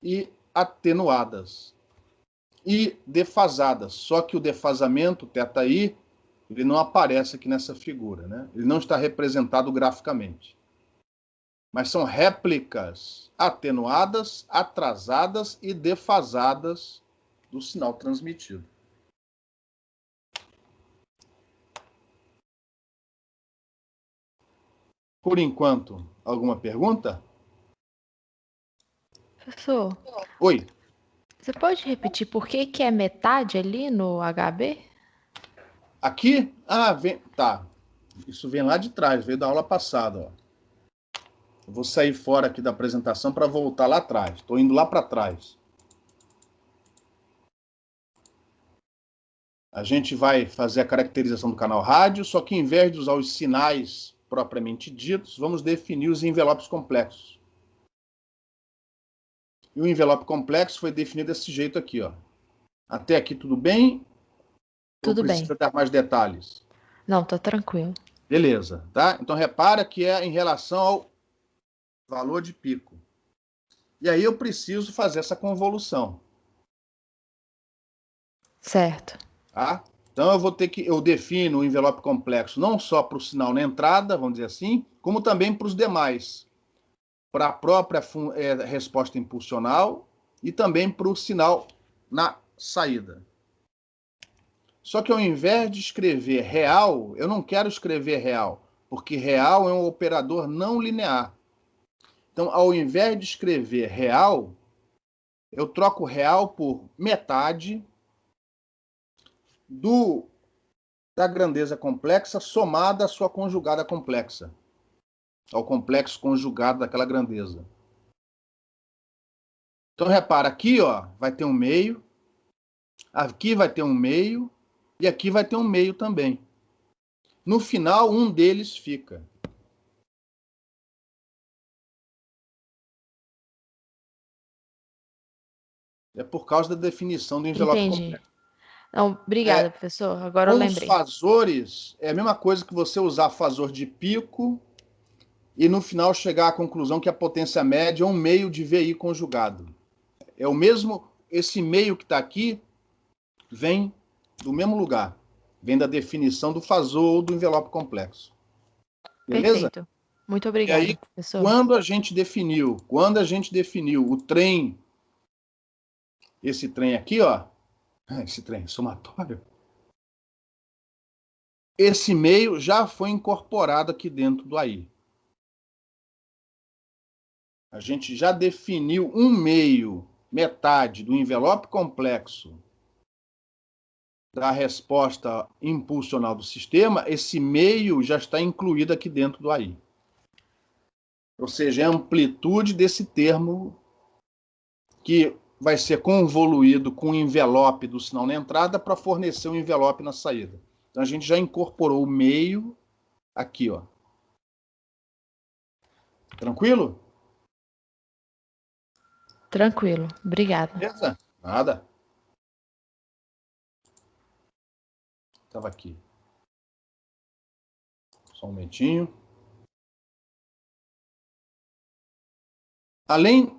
e atenuadas e defasadas. Só que o defasamento, θi, ele não aparece aqui nessa figura, né? Ele não está representado graficamente. Mas são réplicas atenuadas, atrasadas e defasadas do sinal transmitido. Por enquanto, alguma pergunta?
Professor,
Oi.
você pode repetir por que é metade ali no HB?
Aqui? Tá. Isso vem lá de trás, veio da aula passada. Ó. Eu vou sair fora aqui da apresentação para voltar lá atrás. Estou indo lá para trás. A gente vai fazer a caracterização do canal rádio, só que em vez de usar os sinais propriamente ditos, vamos definir os envelopes complexos. E o envelope complexo foi definido desse jeito aqui, ó. Até aqui tudo bem?
Tudo
ou precisa
bem.
dar mais detalhes?
Não, tá tranquilo.
Beleza, tá? Então repara que é em relação ao valor de pico. E aí eu preciso fazer essa convolução.
Certo.
Tá? Então eu defino o envelope complexo não só para o sinal na entrada, vamos dizer assim, como também para os demais. Para a própria resposta impulsional e também para o sinal na saída. Só que ao invés de escrever real, eu não quero escrever real, porque real é um operador não linear. Então, ao invés de escrever real, eu troco real por metade da grandeza complexa somada à sua conjugada complexa, ao complexo conjugado daquela grandeza. Então, repara, aqui vai ter um meio, aqui vai ter um meio, e aqui vai ter um meio também. No final, um deles fica. É por causa da definição do envelope
Entendi.
complexo.
Não, obrigada, professor. Agora eu
Com os
lembrei.
fasores, é a mesma coisa que você usar fasor de pico e no final chegar à conclusão que a potência média é um meio de VI conjugado. É o mesmo, esse meio que está aqui vem do mesmo lugar. Vem da definição do fasor ou do envelope complexo. Beleza?
Perfeito. Muito
E
obrigada,
aí,
professor.
quando a gente definiu o trem, esse trem aqui, esse trem somatório, esse meio já foi incorporado aqui dentro do AI. A gente já definiu um meio, metade do envelope complexo da resposta impulsional do sistema, esse meio já está incluído aqui dentro do AI. Ou seja, é a amplitude desse termo que vai ser convoluído com o envelope do sinal na entrada para fornecer o envelope na saída. Então, a gente já incorporou o meio aqui, ó. Tranquilo?
Tranquilo. Obrigada.
Beleza? Nada. Estava aqui. Só um momentinho. Além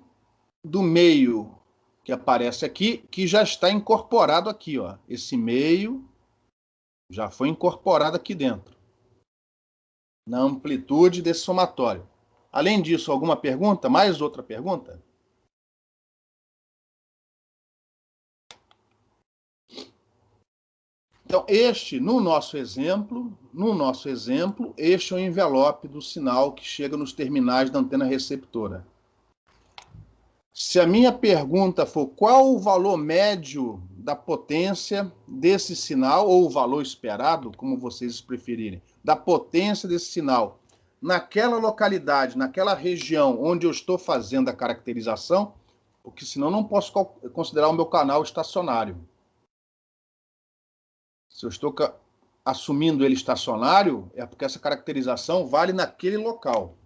do meio que aparece aqui, que já está incorporado aqui, ó. Esse meio já foi incorporado aqui dentro, na amplitude desse somatório. Além disso, alguma pergunta? Mais outra pergunta? Então, no nosso exemplo, este é o envelope do sinal que chega nos terminais da antena receptora. Se a minha pergunta for qual o valor médio da potência desse sinal, ou o valor esperado, como vocês preferirem, da potência desse sinal, naquela localidade, naquela região onde eu estou fazendo a caracterização, porque senão não posso considerar o meu canal estacionário. Se eu estou assumindo ele estacionário, é porque essa caracterização vale naquele local.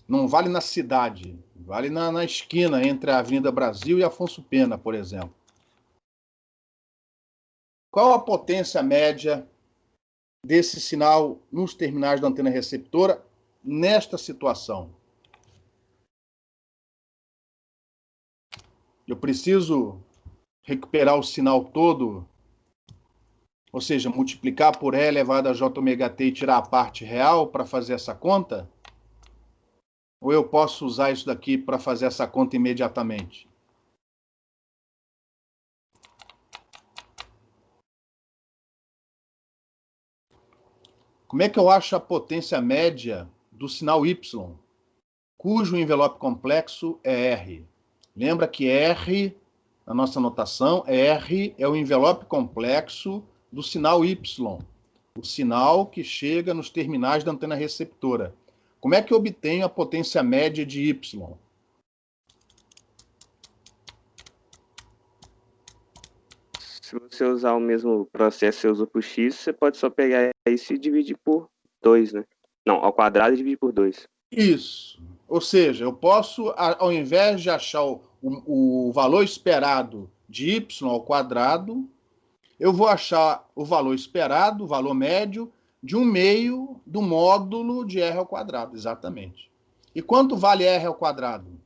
Não vale na cidade, vale na esquina entre a Avenida Brasil e Afonso Pena, por exemplo. Qual a potência média desse sinal nos terminais da antena receptora nesta situação? Eu preciso recuperar o sinal todo, ou seja, multiplicar por E elevado a J ômega T e tirar a parte real para fazer essa conta? Ou eu posso usar isso daqui para fazer essa conta imediatamente? Como é que eu acho a potência média do sinal Y, cujo envelope complexo é R? Lembra que R, na nossa notação, R é o envelope complexo do sinal Y, o sinal que chega nos terminais da antena receptora. Como é que eu obtenho a potência média de Y?
Se você usar o mesmo processo que você usou para o x, você pode só pegar isso e dividir por 2, né? Não, ao quadrado e dividir por 2.
Isso. Ou seja, eu posso, ao invés de achar o valor esperado de y ao quadrado, eu vou achar o valor esperado, o valor médio, de 1/2 do módulo de r ao quadrado, exatamente. E quanto vale r ao quadrado?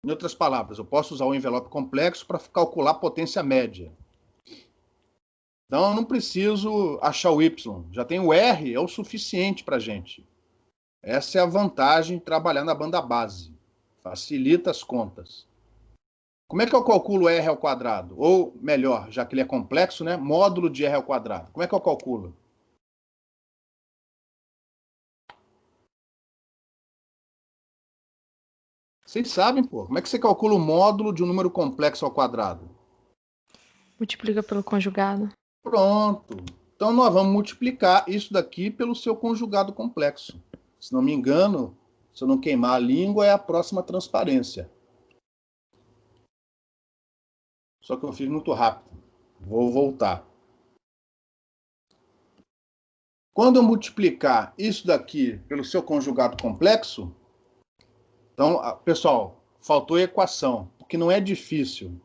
Em outras palavras, eu posso usar o envelope complexo para calcular a potência média. Então, eu não preciso achar o y. Já tem o r, é o suficiente para a gente. Essa é a vantagem de trabalhar na banda base. Facilita as contas. Como é que eu calculo r ao quadrado? Ou, melhor, já que ele é complexo, né? Módulo de r ao quadrado. Como é que eu calculo? Vocês sabem, pô. Como é que você calcula o módulo de um número complexo ao quadrado?
Multiplica pelo conjugado.
Pronto. Então, nós vamos multiplicar isso daqui pelo seu conjugado complexo. Se não me engano, se eu não queimar a língua, é a próxima transparência. Só que eu fiz muito rápido. Vou voltar. Quando eu multiplicar isso daqui pelo seu conjugado complexo, então, pessoal, faltou equação, porque não é difícil.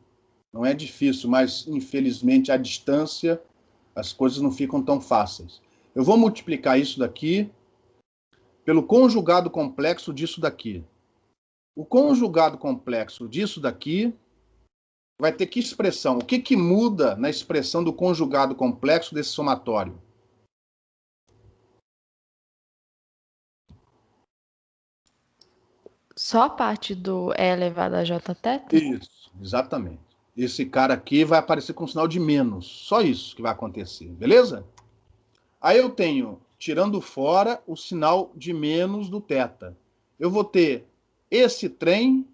Não é difícil, mas, infelizmente, à distância, as coisas não ficam tão fáceis. Eu vou multiplicar isso daqui pelo conjugado complexo disso daqui. O conjugado complexo disso daqui vai ter que expressão? O que muda na expressão do conjugado complexo desse somatório?
Só a parte do E elevado a J teta?
Isso, exatamente. Esse cara aqui vai aparecer com um sinal de menos. Só isso que vai acontecer, beleza? Aí eu tenho, tirando fora, o sinal de menos do θ. Eu vou ter esse trem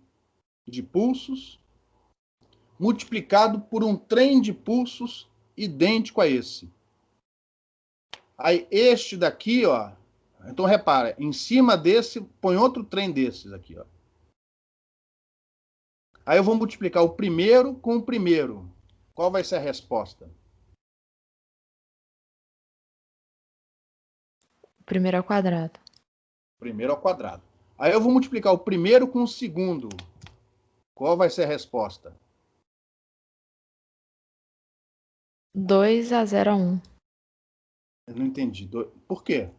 de pulsos multiplicado por um trem de pulsos idêntico a esse. Aí este daqui, ó, então repara, em cima desse, põe outro trem desses aqui, ó. Aí eu vou multiplicar o primeiro com o primeiro. Qual vai ser a resposta?
O primeiro ao quadrado.
Primeiro ao quadrado. Aí eu vou multiplicar o primeiro com o segundo. Qual vai ser a resposta?
2 a 0 a 1.
Eu não entendi. Por quê?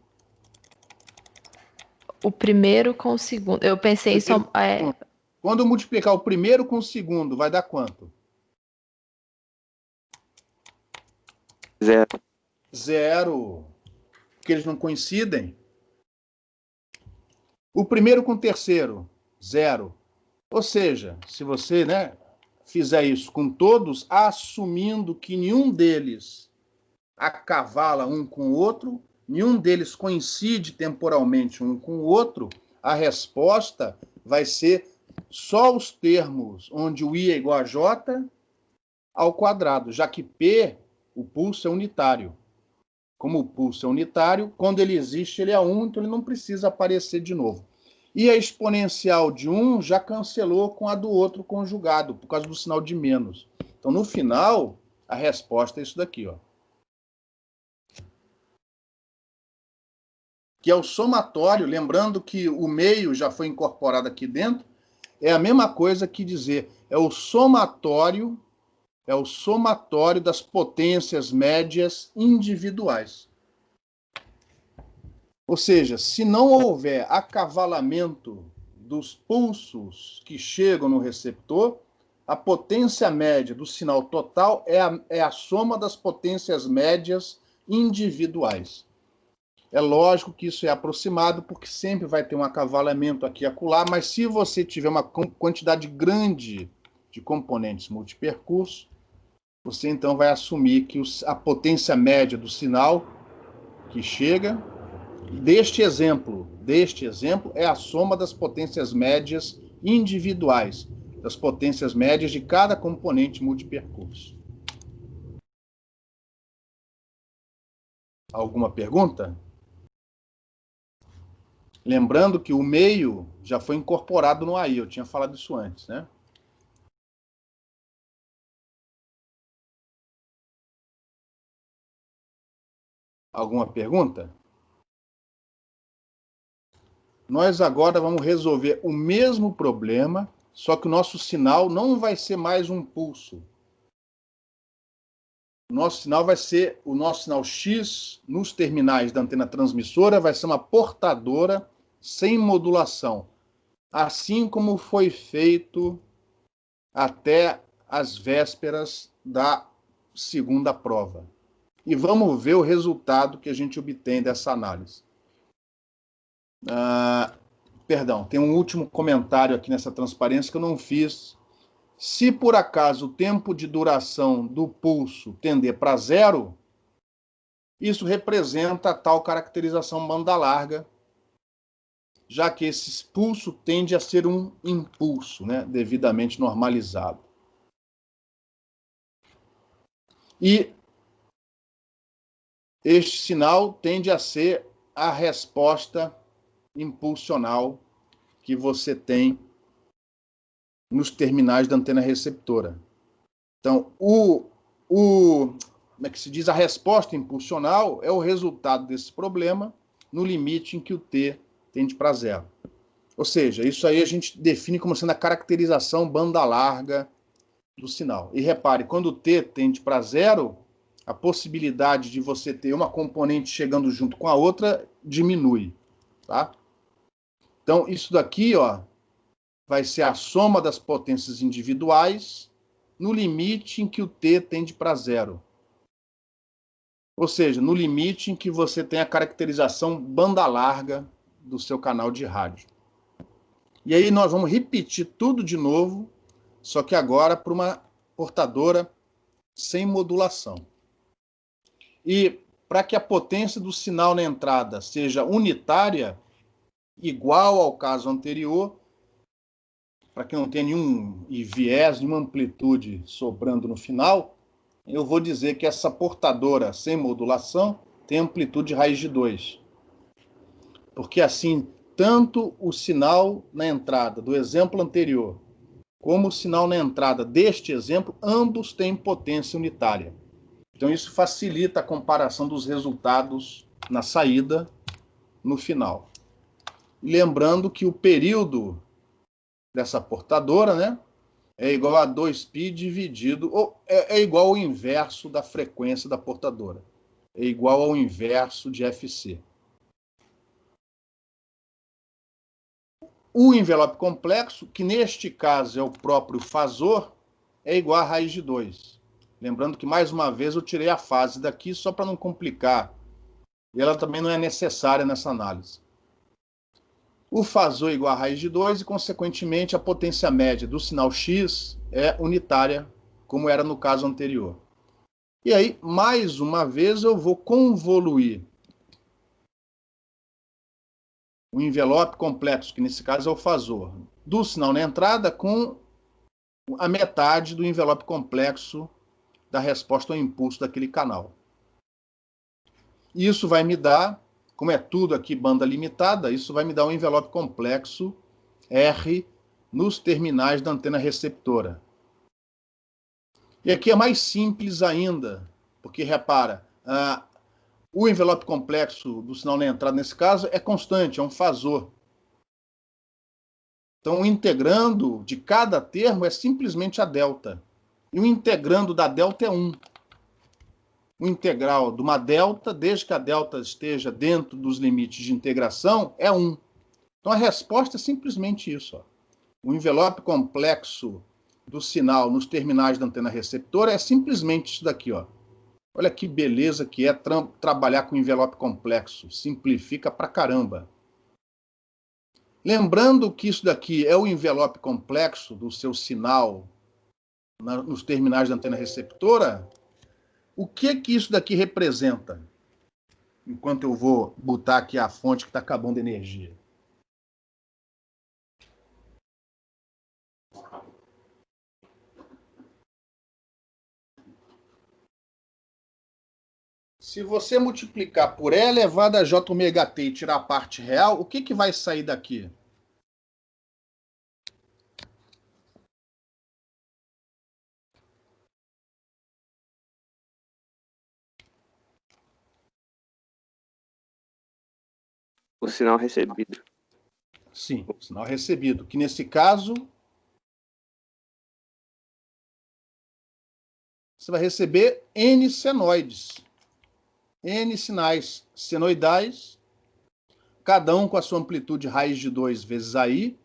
O primeiro com o segundo. Eu pensei só.
Quando eu multiplicar o primeiro com o segundo, vai dar quanto?
0.
0. Porque eles não coincidem. O primeiro com o terceiro, 0. Ou seja, se você, né, fizer isso com todos, assumindo que nenhum deles acavala um com o outro, nenhum deles coincide temporalmente um com o outro, a resposta vai ser só os termos onde o I é igual a J ao quadrado, já que P, o pulso, é unitário. Como o pulso é unitário, quando ele existe, ele é 1, então ele não precisa aparecer de novo. E a exponencial de um já cancelou com a do outro conjugado, por causa do sinal de menos. Então, no final, a resposta é isso daqui, ó. Que é o somatório, lembrando que o meio já foi incorporado aqui dentro, é a mesma coisa que dizer, é o somatório das potências médias individuais. Ou seja, se não houver acavalamento dos pulsos que chegam no receptor, a potência média do sinal total é a soma das potências médias individuais. É lógico que isso é aproximado, porque sempre vai ter um acavalamento aqui e acolá, mas se você tiver uma quantidade grande de componentes multipercursos, você então vai assumir que a potência média do sinal que chega deste exemplo é a soma das potências médias individuais, das potências médias de cada componente multipercurso. Alguma pergunta? Lembrando que o meio já foi incorporado no AI, eu tinha falado isso antes, né? Alguma pergunta? Nós agora vamos resolver o mesmo problema, só que o nosso sinal não vai ser mais um pulso. O nosso sinal vai ser, o nosso sinal X, nos terminais da antena transmissora, vai ser uma portadora sem modulação. Assim como foi feito até as vésperas da segunda prova. E vamos ver o resultado que a gente obtém dessa análise. Perdão, tem um último comentário aqui nessa transparência que eu não fiz. Se por acaso o tempo de duração do pulso tender para 0, isso representa a tal caracterização banda larga, já que esse pulso tende a ser um impulso, né, devidamente normalizado. E este sinal tende a ser a resposta impulsional que você tem nos terminais da antena receptora. Então, como é que se diz? A resposta impulsional é o resultado desse problema no limite em que o T tende para 0. Ou seja, isso aí a gente define como sendo a caracterização banda larga do sinal. E repare, quando o T tende para 0, a possibilidade de você ter uma componente chegando junto com a outra diminui. Tá? Então, isso daqui, ó, vai ser a soma das potências individuais no limite em que o T tende para 0. Ou seja, no limite em que você tem a caracterização banda larga do seu canal de rádio. E aí nós vamos repetir tudo de novo, só que agora para uma portadora sem modulação. E para que a potência do sinal na entrada seja unitária, igual ao caso anterior, para que não tenha nenhum viés, nenhuma amplitude sobrando no final, eu vou dizer que essa portadora sem modulação tem amplitude raiz de 2. Porque assim, tanto o sinal na entrada do exemplo anterior, como o sinal na entrada deste exemplo, ambos têm potência unitária. Então isso facilita a comparação dos resultados na saída no final. Lembrando que o período dessa portadora, né, é igual a 2π dividido, ou é igual ao inverso da frequência da portadora. É igual ao inverso de FC. O envelope complexo, que neste caso é o próprio fasor, é igual a raiz de 2. Lembrando que, mais uma vez, eu tirei a fase daqui só para não complicar. E ela também não é necessária nessa análise. o fasor é igual a raiz de 2 e, consequentemente, a potência média do sinal X é unitária, como era no caso anterior. E aí, mais uma vez, eu vou convoluir o envelope complexo, que nesse caso é o fasor, do sinal na entrada com a metade do envelope complexo da resposta ao impulso daquele canal. E isso vai me dar, como é tudo aqui banda limitada, isso vai me dar um envelope complexo R nos terminais da antena receptora. E aqui é mais simples ainda, porque repara, o envelope complexo do sinal na entrada, nesse caso, é constante, é um fasor. Então, o integrando de cada termo é simplesmente a delta. E o integrando da delta é 1. O integral de uma delta, desde que a delta esteja dentro dos limites de integração, é 1. Então, a resposta é simplesmente isso. Ó. O envelope complexo do sinal nos terminais da antena receptora é simplesmente isso daqui. Ó. Olha que beleza que é trabalhar com envelope complexo. Simplifica pra caramba. Lembrando que isso daqui é o envelope complexo do seu sinal nos terminais da antena receptora, o que isso daqui representa? Enquanto eu vou botar aqui a fonte que está acabando a energia. Se você multiplicar por E elevado a J ômega T e tirar a parte real, o que vai sair daqui?
O sinal recebido.
Sim, o sinal recebido. Que nesse caso, você vai receber N senoides. N sinais senoidais, cada um com a sua amplitude raiz de 2 vezes AI,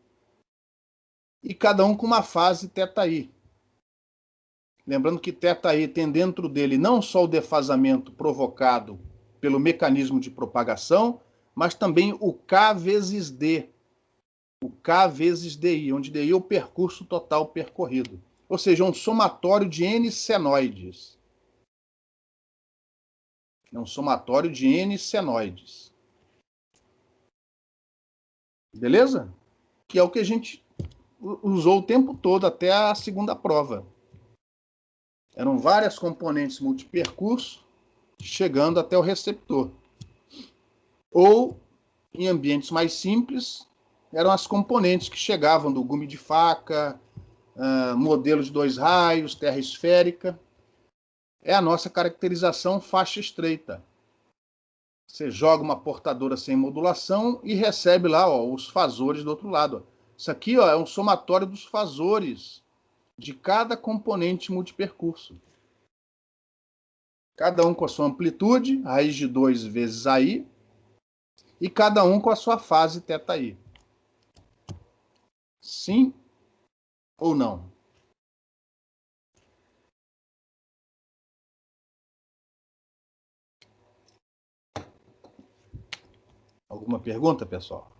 e cada um com uma fase θi. Lembrando que θi tem dentro dele não só o defasamento provocado pelo mecanismo de propagação, mas também o K vezes D. O K vezes DI, onde DI é o percurso total percorrido. Ou seja, um somatório de N senoides. É um somatório de N senoides. Beleza? Que é o que a gente usou o tempo todo até a segunda prova. Eram várias componentes multipercurso chegando até o receptor. Ou, em ambientes mais simples, eram as componentes que chegavam do gume de faca, modelo de 2 raios, terra esférica. É a nossa caracterização faixa estreita. Você joga uma portadora sem modulação e recebe lá os fasores do outro lado. Isso aqui é um somatório dos fasores de cada componente multipercurso. Cada um com a sua amplitude, raiz de 2 vezes AI, e cada um com a sua fase θi. Sim ou não? Alguma pergunta, pessoal?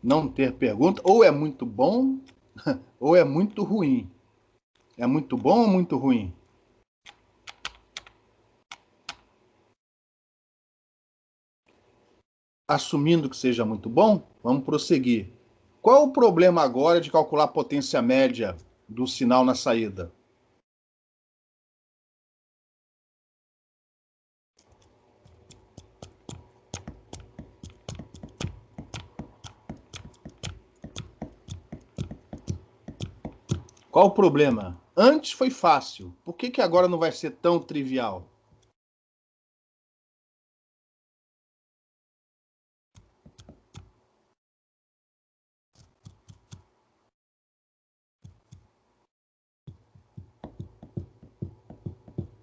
Não ter pergunta, ou é muito bom, ou é muito ruim. É muito bom ou muito ruim? Assumindo que seja muito bom, vamos prosseguir. Qual o problema agora de calcular a potência média do sinal na saída? Qual o problema? Antes foi fácil. Por que agora não vai ser tão trivial?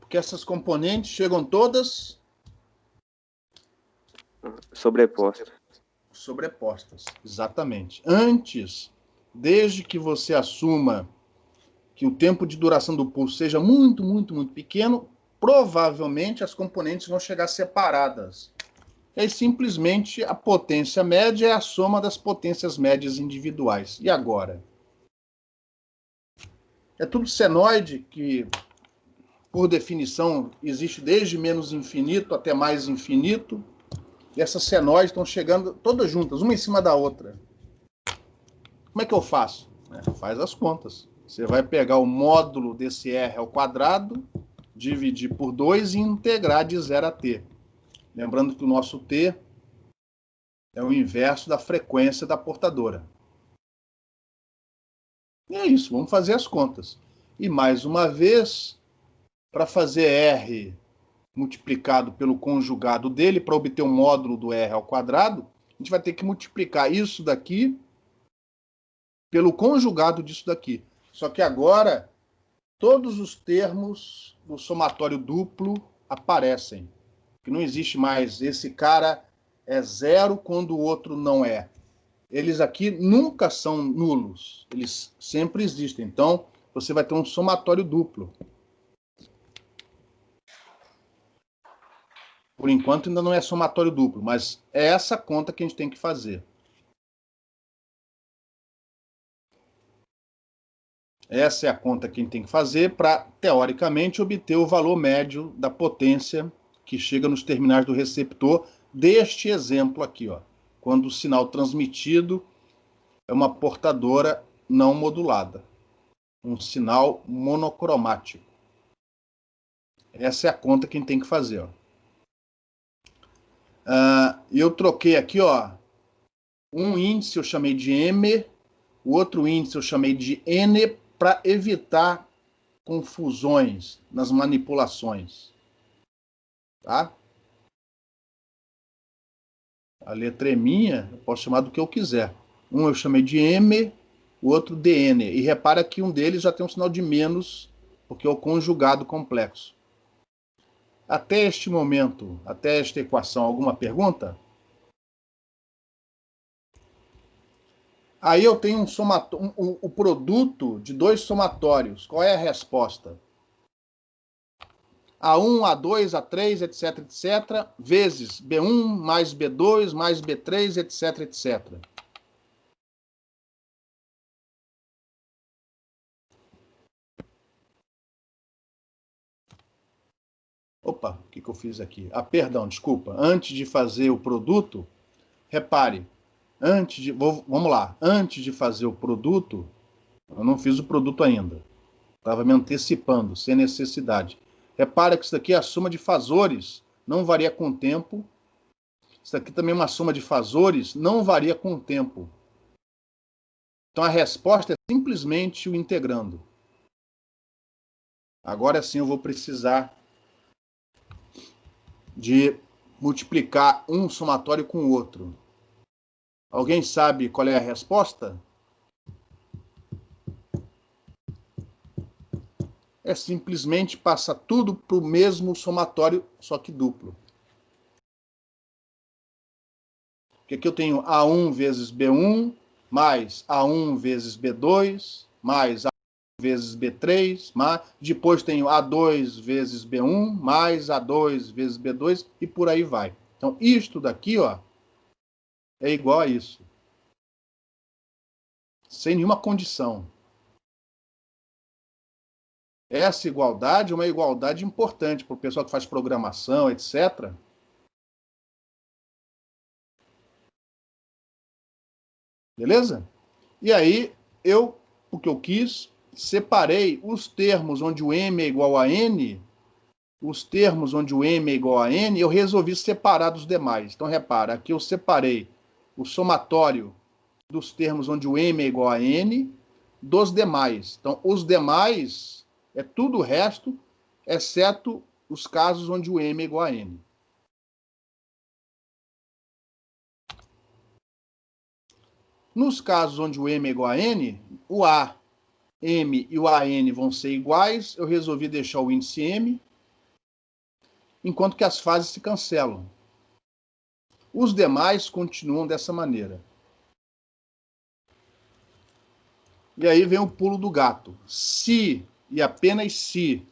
Porque essas componentes chegam todas sobrepostas. Exatamente. Antes, desde que você assuma que o tempo de duração do pulso seja muito, muito, muito pequeno, provavelmente as componentes vão chegar separadas. E aí, simplesmente, a potência média é a soma das potências médias individuais. E agora? É tudo senoide, que, por definição, existe desde menos infinito até mais infinito. E essas senoides estão chegando todas juntas, uma em cima da outra. Como é que eu faço? Faz as contas. Você vai pegar o módulo desse R ao quadrado, dividir por 2 e integrar de 0 a t. Lembrando que o nosso t é o inverso da frequência da portadora. E é isso, vamos fazer as contas. E mais uma vez, para fazer R multiplicado pelo conjugado dele, para obter o módulo do R ao quadrado, a gente vai ter que multiplicar isso daqui pelo conjugado disso daqui. Só que agora, todos os termos do somatório duplo aparecem. Que não existe mais esse cara é zero quando o outro não é. Eles aqui nunca são nulos. Eles sempre existem. Então, você vai ter um somatório duplo. Por enquanto ainda não é somatório duplo, mas é essa conta que a gente tem que fazer. Essa é a conta que a gente tem que fazer para, teoricamente, obter o valor médio da potência que chega nos terminais do receptor deste exemplo aqui, ó, quando o sinal transmitido é uma portadora não modulada, um sinal monocromático. Essa é a conta que a gente tem que fazer. Ó. Eu troquei aqui, ó, um índice eu chamei de M, o outro índice eu chamei de N, para evitar confusões nas manipulações. Tá? A letra é minha, eu posso chamar do que eu quiser. Um eu chamei de M, o outro DN. E repara que um deles já tem um sinal de menos, porque é o conjugado complexo. Até este momento, até esta equação, alguma pergunta? Aí eu tenho o produto de dois somatórios. Qual é a resposta? A1, A2, A3, etc, etc, vezes B1 mais B2 mais B3, etc, etc. Opa, o que eu fiz aqui? Perdão, desculpa. Antes de fazer o produto, repare, vamos lá, antes de fazer o produto, eu não fiz o produto ainda. Estava me antecipando, sem necessidade. Repara que isso daqui é a soma de fazores, não varia com o tempo. Isso daqui também é uma soma de fazores, não varia com o tempo. Então a resposta é simplesmente o integrando. Agora sim eu vou precisar de multiplicar um somatório com o outro. Alguém sabe qual é a resposta? É simplesmente passar tudo para o mesmo somatório, só que duplo. Porque aqui eu tenho A1 vezes B1, mais A1 vezes B2, mais A1 vezes B3, depois tenho A2 vezes B1, mais A2 vezes B2, e por aí vai. Então, isto daqui, ó, é igual a isso. Sem nenhuma condição. Essa igualdade é uma igualdade importante para o pessoal que faz programação, etc. Beleza? E aí, o que eu quis, separei os termos onde o M é igual a N, os termos onde o M é igual a N, eu resolvi separar dos demais. Então, repara, aqui eu separei o somatório dos termos onde o M é igual a N, dos demais. Então, os demais é tudo o resto, exceto os casos onde o M é igual a N. Nos casos onde o M é igual a N, o A, M e o AN vão ser iguais, eu resolvi deixar o índice M, enquanto que as fases se cancelam. Os demais continuam dessa maneira. E aí vem o pulo do gato. Se, e apenas se,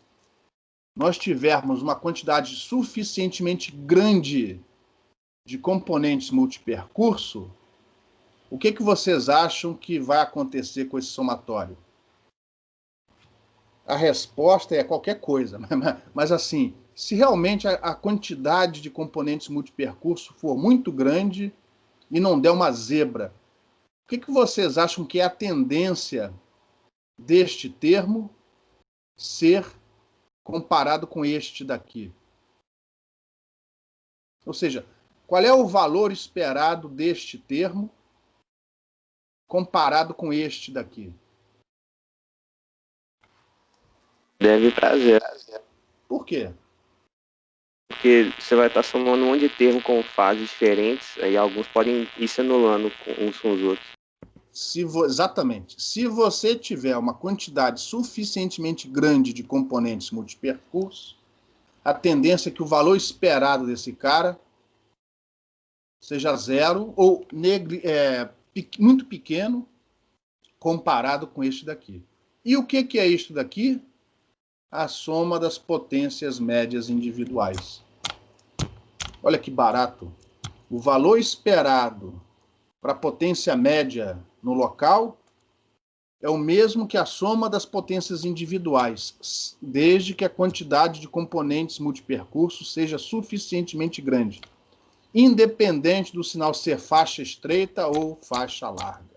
nós tivermos uma quantidade suficientemente grande de componentes multipercurso, o que vocês acham que vai acontecer com esse somatório? A resposta é qualquer coisa, mas assim, se realmente a quantidade de componentes multipercurso for muito grande e não der uma zebra, o que vocês acham que é a tendência deste termo ser comparado com este daqui? Ou seja, qual é o valor esperado deste termo comparado com este daqui?
Deve para zero.
Por quê?
Porque você vai estar somando um monte de termo com fases diferentes, aí alguns podem ir se anulando uns com os outros.
Exatamente. Se você tiver uma quantidade suficientemente grande de componentes multipercurso, a tendência é que o valor esperado desse cara seja zero ou muito pequeno comparado com este daqui. E o que é isto daqui? A soma das potências médias individuais. Olha que barato. O valor esperado para a potência média no local é o mesmo que a soma das potências individuais, desde que a quantidade de componentes multipercursos seja suficientemente grande, independente do sinal ser faixa estreita ou faixa larga.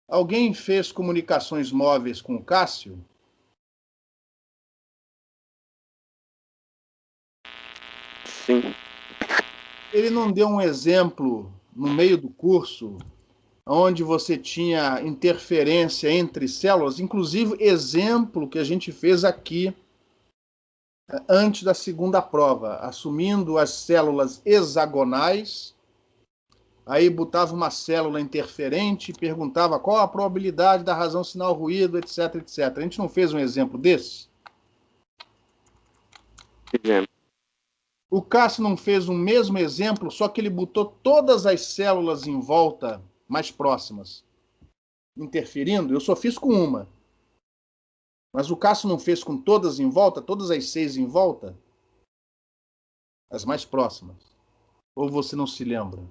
Alguém fez comunicações móveis com o Cássio?
Sim.
Ele não deu um exemplo no meio do curso onde você tinha interferência entre células, inclusive exemplo que a gente fez aqui antes da segunda prova, assumindo as células hexagonais, aí botava uma célula interferente e perguntava qual a probabilidade da razão sinal ruído, etc, etc. A gente não fez um exemplo desse?
Fizemos.
O Cássio não fez um mesmo exemplo, só que ele botou todas as células em volta mais próximas, interferindo? Eu só fiz com uma. Mas o Cássio não fez com todas em volta, todas as 6 em volta? As mais próximas. Ou você não se lembra?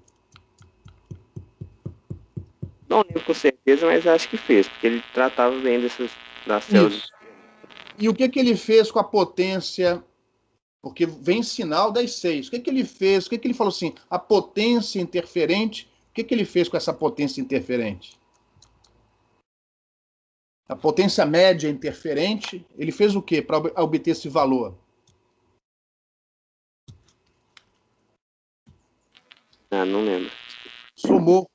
Não lembro com certeza, mas acho que fez, porque ele tratava bem das células.
Isso. E o que ele fez com a potência? Porque vem sinal das 6. O que ele fez? O que ele falou assim? A potência interferente. O que ele fez com essa potência interferente? A potência média interferente. Ele fez o quê para obter esse valor?
Ah, não lembro.
Somou.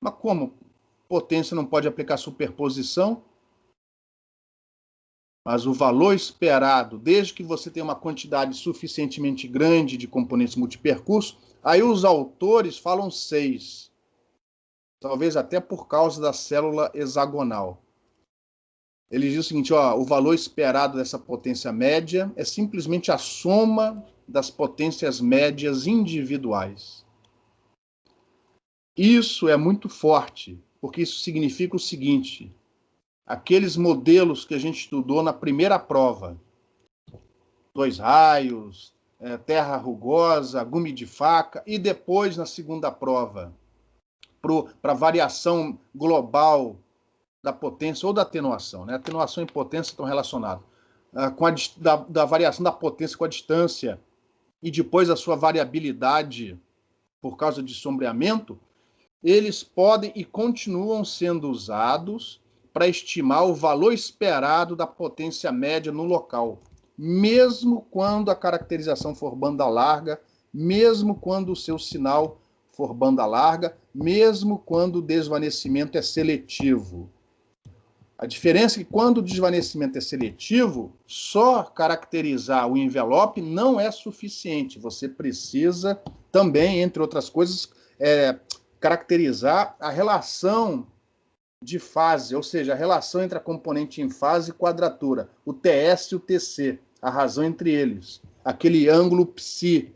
Mas como? Potência não pode aplicar superposição? Mas o valor esperado, desde que você tenha uma quantidade suficientemente grande de componentes multipercurso, aí os autores falam 6. Talvez até por causa da célula hexagonal. Ele diz o seguinte, o valor esperado dessa potência média é simplesmente a soma das potências médias individuais. Isso é muito forte, porque isso significa o seguinte: aqueles modelos que a gente estudou na primeira prova, 2 raios, terra rugosa, gume de faca, e depois na segunda prova, para a variação global da potência ou da atenuação, né? Atenuação e potência estão relacionados, com da variação da potência com a distância e depois a sua variabilidade por causa de sombreamento, eles podem e continuam sendo usados para estimar o valor esperado da potência média no local, mesmo quando a caracterização for banda larga, mesmo quando o seu sinal for banda larga, mesmo quando o desvanecimento é seletivo. A diferença é que quando o desvanecimento é seletivo, só caracterizar o envelope não é suficiente. Você precisa também, entre outras coisas, caracterizar a relação de fase, ou seja, a relação entre a componente em fase e quadratura, o TS e o TC, a razão entre eles, aquele ângulo psi,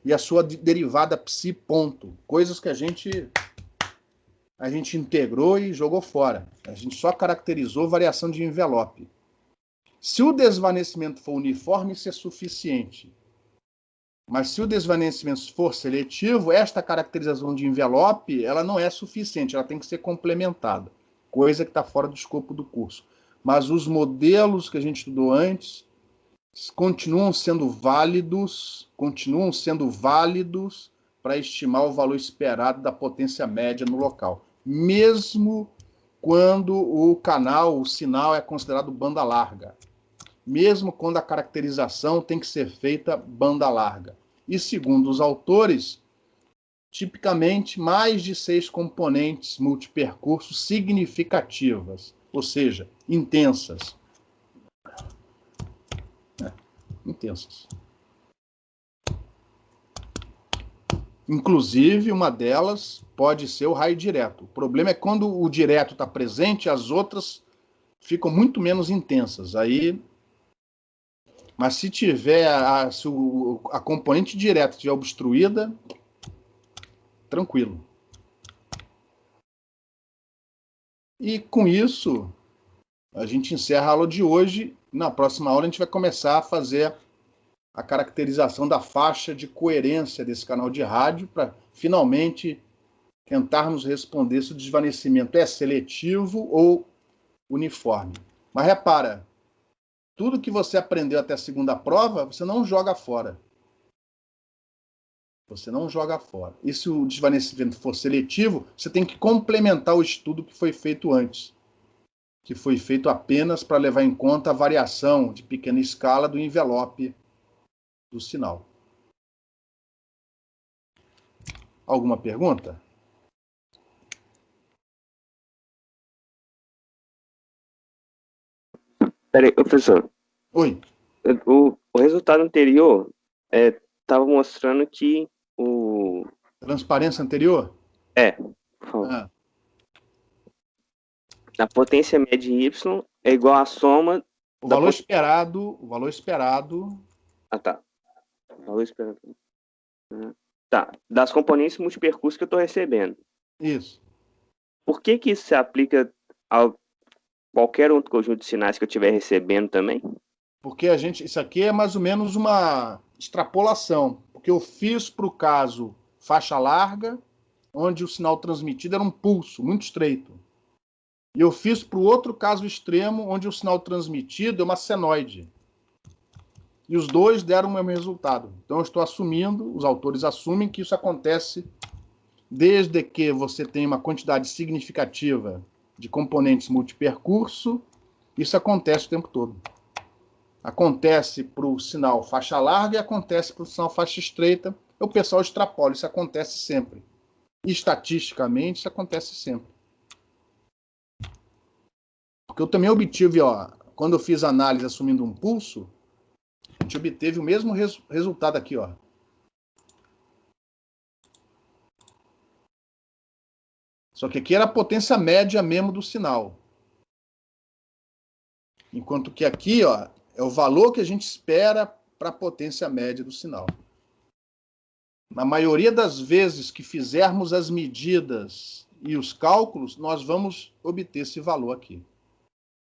e a sua derivada psi ponto. Coisas que a gente integrou e jogou fora. A gente só caracterizou variação de envelope. Se o desvanecimento for uniforme, isso é suficiente. Mas se o desvanecimento for seletivo, esta caracterização de envelope ela não é suficiente, ela tem que ser complementada, coisa que está fora do escopo do curso. Mas os modelos que a gente estudou antes continuam sendo válidos para estimar o valor esperado da potência média no local, mesmo quando o canal, o sinal é considerado banda larga, mesmo quando a caracterização tem que ser feita banda larga. E segundo os autores, tipicamente mais de 6 componentes multipercursos significativas, ou seja, intensas. Intensas. Inclusive, uma delas pode ser o raio direto. O problema é quando o direto está presente, as outras ficam muito menos intensas. Aí, mas se tiver se a componente direta estiver obstruída, tranquilo. E com isso, a gente encerra a aula de hoje. Na próxima aula, a gente vai começar a fazer a caracterização da faixa de coerência desse canal de rádio para, finalmente, tentarmos responder se o desvanecimento é seletivo ou uniforme. Mas repara, tudo que você aprendeu até a segunda prova, você não joga fora. Você não joga fora. E se o desvanecimento for seletivo, você tem que complementar o estudo que foi feito antes, que foi feito apenas para levar em conta a variação de pequena escala do envelope do sinal. Alguma pergunta?
Peraí, professor.
Oi.
O resultado anterior estava mostrando que o...
Transparência anterior?
Por favor. A potência média em Y é igual à soma...
O valor esperado...
Ah, tá. O valor esperado... Tá. Das componentes multipercursos que eu estou recebendo.
Isso.
Por que isso se aplica a qualquer outro conjunto de sinais que eu estiver recebendo também?
Porque isso aqui é mais ou menos uma extrapolação. Porque eu fiz para o caso faixa larga, onde o sinal transmitido era um pulso muito estreito. E eu fiz para o outro caso extremo, onde o sinal transmitido é uma senoide. E os dois deram o mesmo resultado. Então eu estou assumindo, os autores assumem que isso acontece desde que você tenha uma quantidade significativa de componentes multipercurso, isso acontece o tempo todo. Acontece para o sinal faixa larga e acontece para o sinal faixa estreita. O pessoal extrapola, isso acontece sempre. E, estatisticamente, isso acontece sempre. Porque eu também obtive, quando eu fiz análise assumindo um pulso, a gente obteve o mesmo resultado aqui, Só que aqui era a potência média mesmo do sinal. Enquanto que aqui, é o valor que a gente espera para a potência média do sinal. Na maioria das vezes que fizermos as medidas e os cálculos, nós vamos obter esse valor aqui.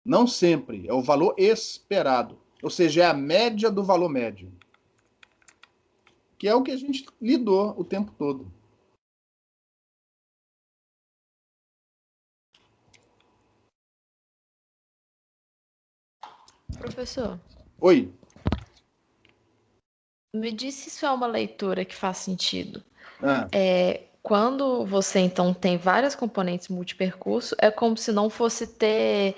Não sempre, é o valor esperado. Ou seja, é a média do valor médio. Que é o que a gente lidou o tempo todo.
Professor.
Oi.
Me diz se isso é uma leitura que faz sentido.
Ah.
Quando você, então, tem várias componentes multipercurso, é como se não fosse ter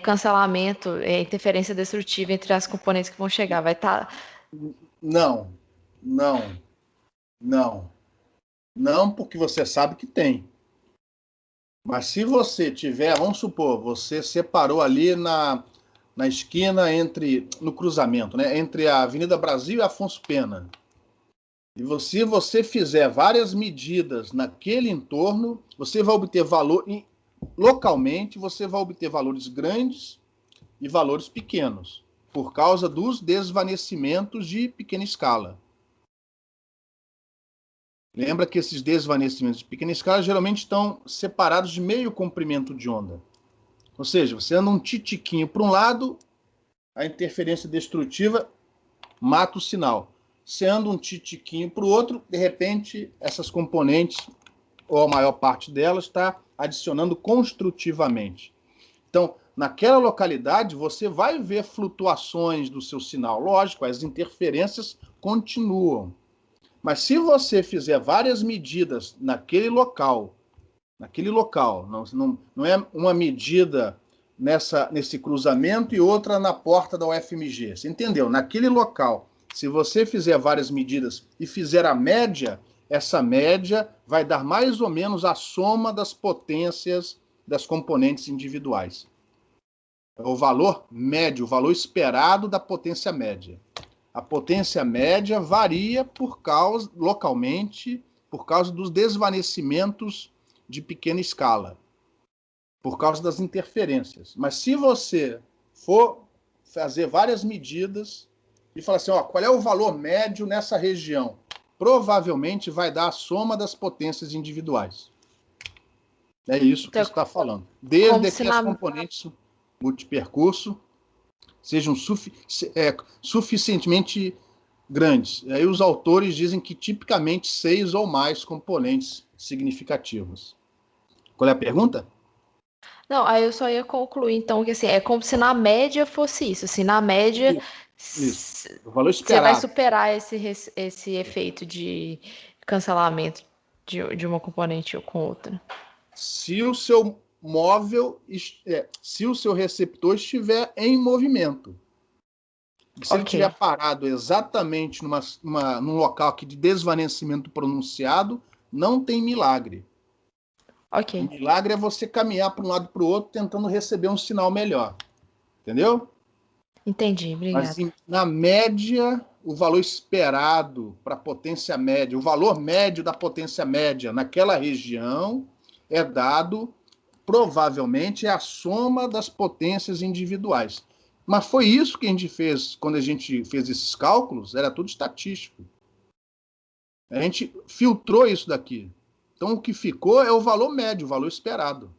cancelamento, interferência destrutiva entre as componentes que vão chegar. Vai estar...
Não, porque você sabe que tem. Mas se você tiver, vamos supor, você separou ali na esquina no cruzamento, né, entre a Avenida Brasil e Afonso Pena. E se você fizer várias medidas naquele entorno, você vai obter valor, localmente, você vai obter valores grandes e valores pequenos, por causa dos desvanecimentos de pequena escala. Lembra que esses desvanecimentos de pequena escala geralmente estão separados de meio comprimento de onda. Ou seja, você anda um titiquinho para um lado, a interferência destrutiva mata o sinal. Você anda um titiquinho para o outro, de repente, essas componentes, ou a maior parte delas, está adicionando construtivamente. Então, naquela localidade, você vai ver flutuações do seu sinal. Lógico, as interferências continuam. Mas se você fizer várias medidas naquele local, não é uma medida nesse cruzamento e outra na porta da UFMG. Você entendeu? Naquele local, se você fizer várias medidas e fizer a média, essa média vai dar mais ou menos a soma das potências das componentes individuais. É o valor médio, o valor esperado da potência média. A potência média varia localmente por causa dos desvanecimentos de pequena escala, por causa das interferências. Mas se você for fazer várias medidas e falar assim, qual é o valor médio nessa região? Provavelmente vai dar a soma das potências individuais. É isso então, que você está falando. Desde que as componentes multipercurso sejam suficientemente grandes. E aí os autores dizem que tipicamente 6 ou mais componentes significativos. Qual é a pergunta?
Não, aí eu só ia concluir, então, que assim, é como se na média fosse isso. Assim, na média,
isso. O valor esperado.
Você vai superar esse efeito de cancelamento de uma componente com outra.
Se o seu móvel, se o seu receptor estiver em movimento. Se ele estiver parado exatamente num local aqui de desvanecimento pronunciado, não tem milagre.
Ok.
O milagre é você caminhar para um lado e para o outro tentando receber um sinal melhor. Entendeu?
Entendi, obrigada.
Mas, na média, o valor esperado para a potência média, o valor médio da potência média naquela região é dado, provavelmente, é a soma das potências individuais. Mas foi isso que a gente fez quando a gente fez esses cálculos, era tudo estatístico. A gente filtrou isso daqui. Então, o que ficou é o valor médio, o valor esperado.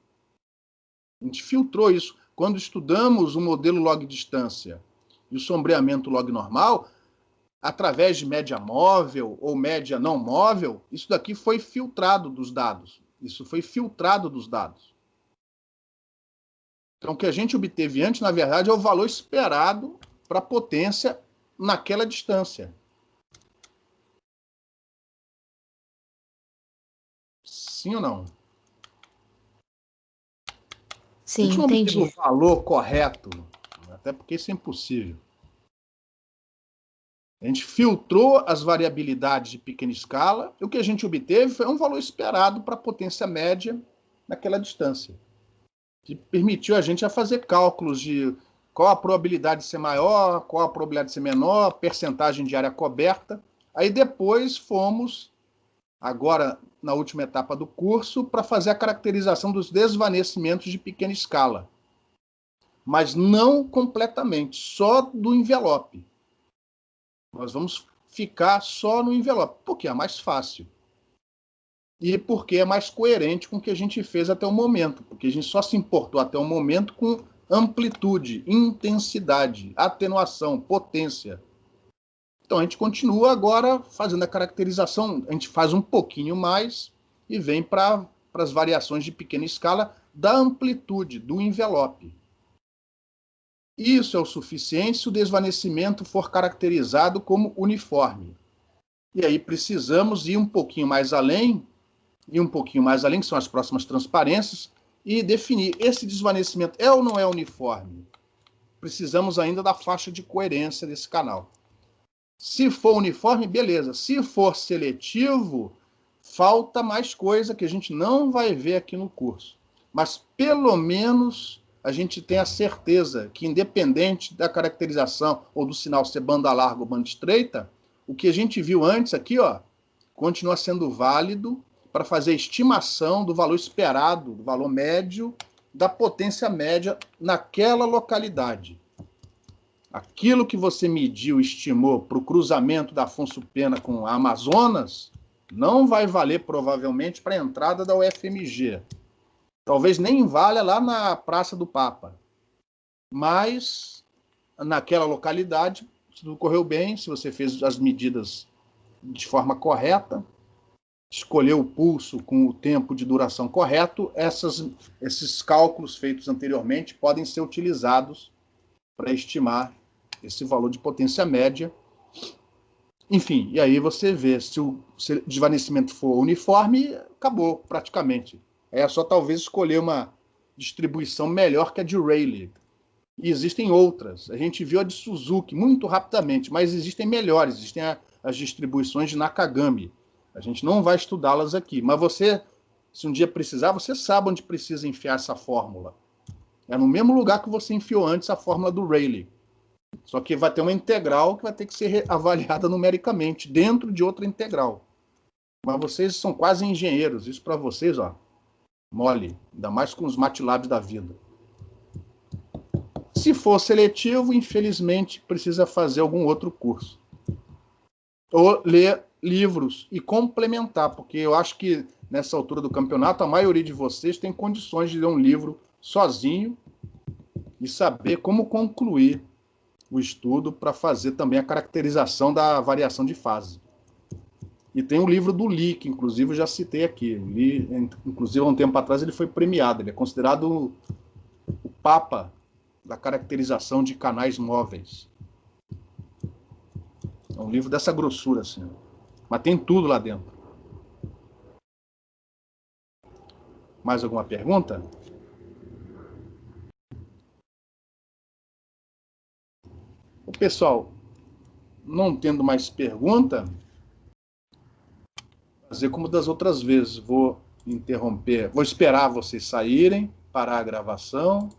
A gente filtrou isso. Quando estudamos o modelo log-distância e o sombreamento log-normal, através de média móvel ou média não móvel, isso daqui foi filtrado dos dados. Isso foi filtrado dos dados. Então, o que a gente obteve antes, na verdade, é o valor esperado para a potência naquela distância. Sim ou não?
Sim,
a gente não
entendi.
obteve o valor correto, até porque isso é impossível. A gente filtrou as variabilidades de pequena escala e o que a gente obteve foi um valor esperado para a potência média naquela distância, que permitiu a gente a fazer cálculos de qual a probabilidade de ser maior, qual a probabilidade de ser menor, percentagem de área coberta. Aí depois fomos, agora na última etapa do curso, para fazer a caracterização dos desvanecimentos de pequena escala. Mas não completamente, só do envelope. Nós vamos ficar só no envelope, porque é mais fácil. E porque é mais coerente com o que a gente fez até o momento, porque a gente só se importou até o momento com amplitude, intensidade, atenuação, potência. Então a gente continua agora fazendo a caracterização, a gente faz um pouquinho mais e vem para as variações de pequena escala da amplitude, do envelope. Isso é o suficiente se o desvanecimento for caracterizado como uniforme. E aí precisamos ir um pouquinho mais além, que são as próximas transparências, e definir esse desvanecimento é ou não é uniforme. Precisamos ainda da faixa de coerência desse canal. Se for uniforme, beleza. Se for seletivo, falta mais coisa que a gente não vai ver aqui no curso. Mas, pelo menos, a gente tem a certeza que, independente da caracterização ou do sinal ser banda larga ou banda estreita, o que a gente viu antes aqui, continua sendo válido para fazer a estimação do valor esperado, do valor médio, da potência média naquela localidade. Aquilo que você mediu e estimou para o cruzamento da Afonso Pena com a Amazonas, Não vai valer, provavelmente, para a entrada da UFMG. Talvez nem valha lá na Praça do Papa. Mas, naquela localidade, se tudo correu bem, se você fez as medidas de forma correta, escolheu o pulso com o tempo de duração correto, esses cálculos feitos anteriormente podem ser utilizados para estimar esse valor de potência média. Enfim, e aí você vê, se o desvanecimento for uniforme, acabou praticamente. É só talvez escolher uma distribuição melhor que a de Rayleigh. E existem outras. A gente viu a de Suzuki muito rapidamente, mas existem melhores. Existem as distribuições de Nakagami. A gente não vai estudá-las aqui. Mas você, se um dia precisar, você sabe onde precisa enfiar essa fórmula. É no mesmo lugar que você enfiou antes a fórmula do Rayleigh. Só que vai ter uma integral que vai ter que ser avaliada numericamente, dentro de outra integral. Mas vocês são quase engenheiros. Isso para vocês, ó, mole. Ainda mais com os MATLABs da vida. Se for seletivo, infelizmente, precisa fazer algum outro curso. Ou ler livros e complementar, porque eu acho que nessa altura do campeonato, a maioria de vocês tem condições de ler um livro sozinho e saber como concluir o estudo para fazer também a caracterização da variação de fase. E tem um livro do Lee, que inclusive eu já citei aqui. Lee, inclusive, há um tempo atrás ele foi premiado. Ele é considerado o papa da caracterização de canais móveis. É um livro dessa grossura, assim. Mas tem tudo lá dentro. Mais alguma pergunta? O pessoal, não tendo mais pergunta, vou fazer como das outras vezes. Vou interromper, vou esperar vocês saírem, parar a gravação.